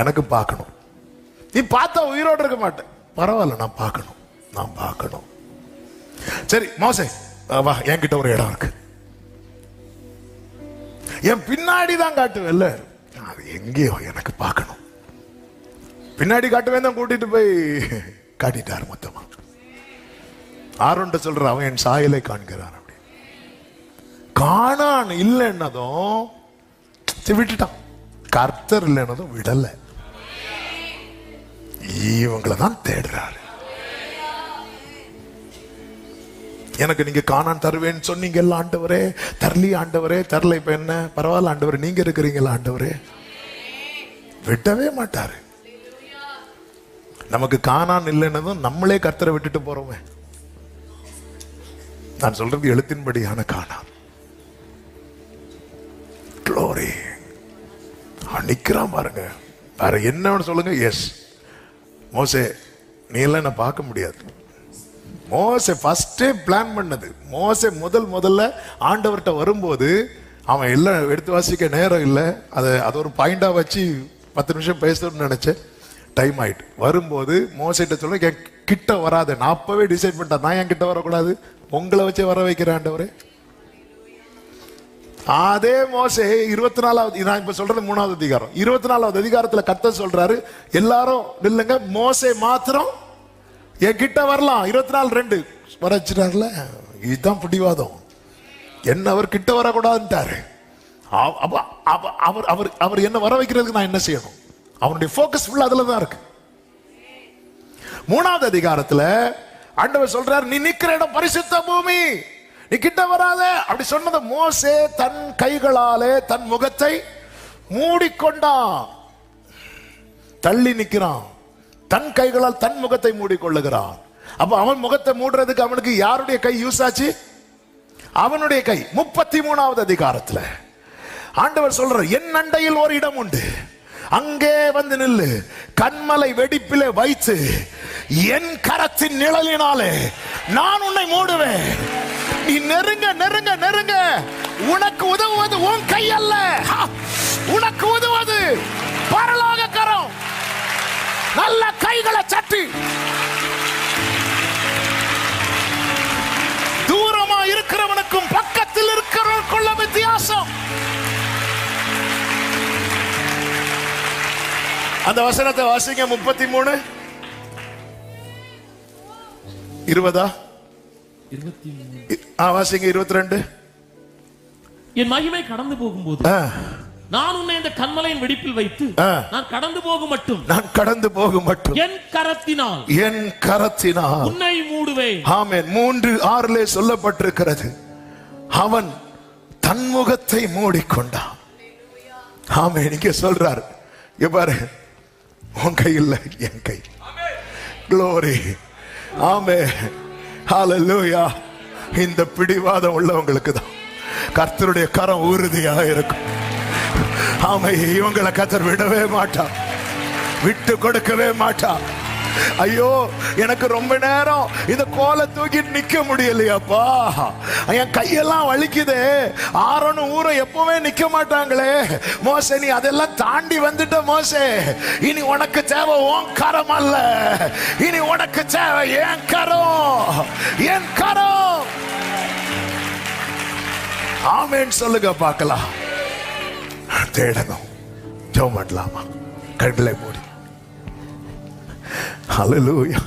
Speaker 1: எனக்கு பார்க்கணும். நீ பார்த்தா உயிரோடு இருக்க மாட்டேன். பரவாயில்ல, நான் பார்க்கணும். சரி மோசே வா, என்கிட்ட ஒரு இடம் இருக்கு, என் பின்னாடி தான் காட்டுவேன்ல, அது எங்கேயோ எனக்கு பார்க்கணும். பின்னாடி காட்டுவேன் தான் கூட்டிட்டு போய் காட்டிட்டாரு மொத்தமா. ஆரோன்ட்ட சொல்ற, அவன் என் சாயலை காண்கிறான். அப்படி காணான் இல்லைன்னதும் விட்டுட்டான், கர்த்தர் இல்லைன்னதும் விடல. இவங்களை தான் தேடுறாரு. எனக்கு நீங்க காணான் தருவேன்னு சொன்னீங்கல்ல ஆண்டவரே, தரலி ஆண்டவரே, தரல, இப்ப என்ன பரவாயில்ல ஆண்டவரே, நீங்க இருக்கிறீங்களா ஆண்டவரே. விடவே மாட்டாரு. நமக்கு காணான் இல்லைன்னதும் நம்மளே கர்த்தரை விட்டுட்டு போறோமே. நான் சொல்றது எழுத்தின்படியான காணான். க்ளோரி நிக்கிறான் பாருங்க. வேற என்ன சொல்லுங்க. எஸ் மோசே, நீ எல்லாம் என்ன பார்க்க முடியாது. மோசே ஃபர்ஸ்டே பிளான் பண்ணது. மோசே முதல்ல ஆண்டவர்கிட்ட வரும்போது அவன் எல்லாம் எடுத்து வாசிக்க நேரம் இல்லை, அது ஒரு பாயிண்டா வச்சு 10 நிமிஷம் பேசணும்னு நினைச்சேன். டைம் ஆயிட்டு வரும்போது மோசேட்ட சொல்ல, என் கிட்ட வராது. நான் அப்பவே டிசைட் பண்ணிட்டேன், நான் என் கிட்ட வரக்கூடாது, உங்களை வச்சு வர வைக்கிறேன் ஆண்டவரே. அதே மோசே 24வது, நான் இப்ப சொல்றது 3வது அதிகாரம், 24வது அதிகாரத்துல கர்த்தர் சொல்றாரு, எல்லாரும் நில்லுங்க, மோசே மாத்திரம் என் கிட்ட வரலாம். 24:2 வர வச்சுட்டாருல. இதுதான் பிடிவாதம். என்ன அவர் கிட்ட வரக்கூடாதுன்ட்டாரு. அவர் என்ன வர வைக்கிறதுக்கு நான் என்ன செய்யணும்? அவனுடைய போக்கஸ் ஃபுல்லா அதுல தான் இருக்கு. 3வது அதிகாரத்துல ஆண்டவர் சொல்றாரு, நீ நிக்கிற இடம் பரிசுத்த பூமி, நீ கிட்ட வராத. அப்படி சொன்னது மோசே தன் கைகளாலே தன் முகத்தை மூடிக்கொண்டான். தள்ளி நிக்கிறான், தன் கைகளால் தன் முகத்தை மூடிக்கொள்ளுகிறான். அப்ப அவன் முகத்தை மூடுறதுக்கு அவனுக்கு யாருடைய கை யூஸ் ஆச்சு? அவனுடைய கை. 33வது அதிகாரத்துல ஆண்டவர் சொல்ற, என் அண்டையில் ஒரு இடம் உண்டு, அங்கே வந்து நில்லு, கண்மலை வெடிப்பிலே வைத்து என் கரத்தின் நிழலினாலே நான் உன்னை மூடுவேன். நீ நெருங்க நெருங்க நெருங்க. உனக்கு உதவுவது உன் கை அல்ல, உனக்கு உதவுவது பரலோக கரம். நல்ல கைகளை சட்டி. தூரமா இருக்கிறவனுக்கும் பக்கத்தில் இருக்கிறவனுக்குள்ள வித்தியாசம். அந்த வசனத்தை வாசிங்க. 33 20 வாசிங்க. 22
Speaker 3: என் மகிமை கடந்து போகும்போது நான் உன்னை இந்த கண்மலையின் வெடிப்பில் வைத்து நான் கடந்து போகும் மட்டும் என் கரத்தினால் உன்னை மூடுவேன்.
Speaker 1: ஆமென். 3:6 சொல்லப்பட்டிருக்கிறது, அவன் தன் முகத்தை மூடிக்கொண்டான். ஆமென். இங்க சொல்றாரு, பாரு, உன் கை இல்ல, என் கை. க்ளோரி. ஆமென். ஹல்லேலூயா. இந்த பிடிவாதம் உள்ளவங்களுக்கு தான் கர்த்தருடைய கரம் உறுதியா இருக்கும். ஆமை, இவங்களை கர்த்தர் விடவே மாட்டா, விட்டு கொடுக்கவே மாட்டா. ஐயோ, எனக்கு ரொம்ப நேரம் இந்த கோலை தூக்கிட்டு நிக்க முடியலையாப்பா, என் கையெல்லாம் வலிக்குது. ஆரோனும் ஊரை எப்பவுமே நிக்க மாட்டாங்களே. மோசே, நீ அதெல்லாம் தாண்டி வந்துட்ட மோசே. இனி உனக்கு தேவை உன் கரம் அல்ல, இனி உனக்கு தேவை என் கரம், என் கரம். ஆமென் சொல்லுங்க பார்க்கலாம். தேடணும். ஜெபம் பண்ணலாமா? கண்களை மூடி. ஹல்லேலூயா.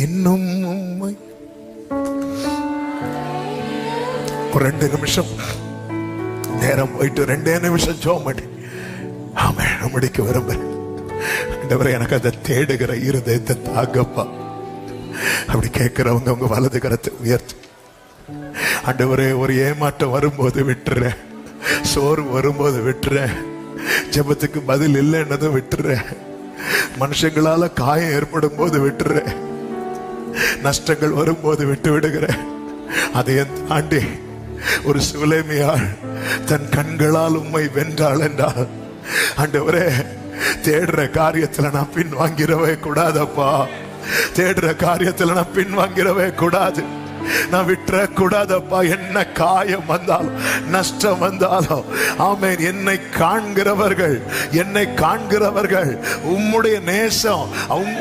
Speaker 1: இன்னும் உம்மை ஒரு 2 நிமிஷம் நேரம் போயிட்டு 2 நிமிஷம் ஜெபம் பண்ணி ஆமென் முடிக்க விரும்புறேன். ஆண்டவரே, எனக்கு அதை தேடுகிற இருதயத்தை தாங்கப்பா. அப்படி கேட்கிறவங்க உங்க வலது கரத்தை உயர்த்து. ஆண்டவரே, ஒரு ஏமாற்றம் வரும்போது விட்டுறேன், சோர்வு வரும்போது விட்டுறேன், ஜெபத்துக்கு பதில் இல்லைன்னதும் விட்டுறேன், மனுஷங்களால காயம் ஏற்படும் போது விட்டுறேன், நஷ்டங்கள் வரும்போது விட்டு விடுகிறேன். அதையும் தாண்டி ஒரு சுலேமியாள் தன் கண்களால் உம்மை வென்றாள் என்றால், ஆண்டவரே, தேடுற காரியத்துல நான் பின் வாங்கிடவே கூடாதப்பா. தேடுற காரியத்துல நான் பின் வாங்கிடவே கூடாது. நான் விட்டுற கூடாதப்பா. என்ன காயம் வந்தாலும் நஷ்டம் வந்தாலும் ஆமென், என்னை காண்கிறவர்கள் உம்முடைய நேசம்,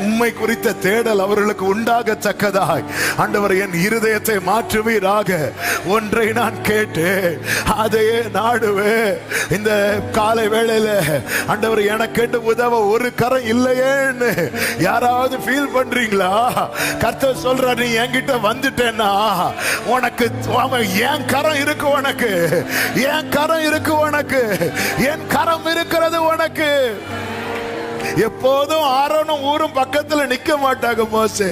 Speaker 1: உம்மை குறித்த தேடல் அவர்களுக்கு உண்டாகத்தக்கதாய் ஆண்டவர் என் இருதயத்தை மாற்றுவீராக. ஒன்றை நான் கேட்டேன், அதையே நாடுவே. இந்த காலை வேளையில ஆண்டவர் எனக்கு உதவ ஒரு கரம் இல்லையேன்னு யாராவது ஃபீல் பண்றீங்களா? கர்த்தர் சொல்ற, நீ என்கிட்ட வந்துட்டேன்னா உனக்கு என் கரம் இருக்கு, உனக்கு என் கரம் இருக்கு, உனக்கு என் கரம் இருக்கிறது உனக்கு. எப்போதும் ஆரோனும் ஊரும் பக்கத்துல நிக்க மாட்டாங்க மோசே,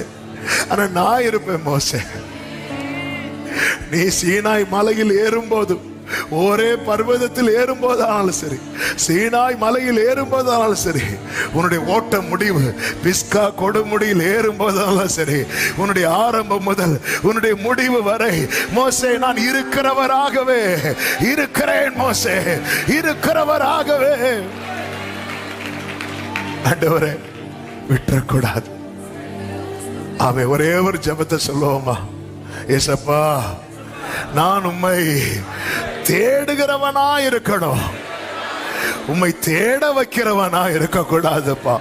Speaker 1: ஆனா நான் இருப்பேன் மோசே. நீ சீனாய் மலையில் ஏறும்போது, ஒரே பர்வதத்தில் ஏறும்போதானாலும் சரி, சீனாய் மலையில் ஏறும்போதானாலும் சரி, உன்னுடைய ஓட்ட முடிவு பிஸ்கா கொடுமுடியில் ஏறும்போதானாலும் சரி, உன்னுடைய ஆரம்பம் முதல் உன்னுடைய முடிவு வரை மோசே நான் இருக்கிறவராகவே இருக்கிறேன். மோசே இருக்கிறவராகவே. ஆண்டவரே விட்டுறக்கூடாது. அவன் ஒரே ஒரு ஜெபத்தை சொல்லுவோமா? ஏசப்பா, நான் உம்மை தேடுகிறவனா இருக்கணும், உம்மை தேட வைக்கிறவனா இருக்க கூடாதுப்பா.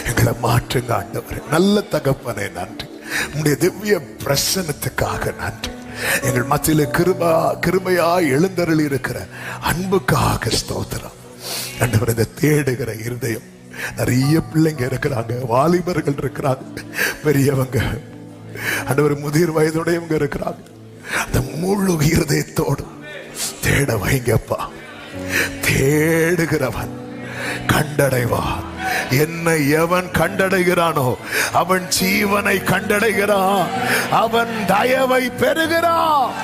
Speaker 1: எங்களை மாற்றுங்க ஆண்டவரே. நல்ல தகப்பனே நன்றி, உம்முடைய திவ்ய பிரசன்னத்துக்காக நன்றி. எங்கள் மத்தியில கிருபையா எழுந்தருளி இருக்கிற அன்புக்காக ஸ்தோத்திரம் ஆண்டவரே. இந்த தேடுகிற இருதயம், நிறைய பிள்ளைங்க இருக்கிறாங்க, வாலிபர்கள் இருக்கிறாங்க, பெரியவங்க ஆண்டவர் முதிர் வயதுடையவங்க இருக்கிறாங்க. அந்த முழு இருதயத்தோடு தேட வைங்கப்பா. தேடுகிறவன் கண்டடைவான். என்னை எவன் கண்டடைகிறானோ அவன் ஜீவனை கண்டடைகிறான், அவன் தயவை பெறுகிறான்.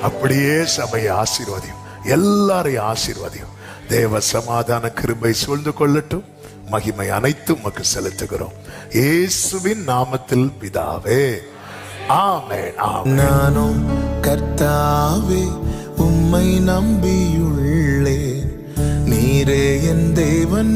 Speaker 1: அப்படியே சபையை ஆசீர்வதியும், எல்லாரையும் ஆசீர்வதியும். தேவ சமாதான கிருபை சூழ்ந்து கொள்ளட்டும். மகிமை அனைத்தும் உமக்கு செலுத்துகிறோம் இயேசுவின் நாமத்தில் பிதாவே, ஆமென்.
Speaker 4: நானும் கர்த்தாவே உம்மை நம்பியுள்ளேன், நீரே என் தேவன்.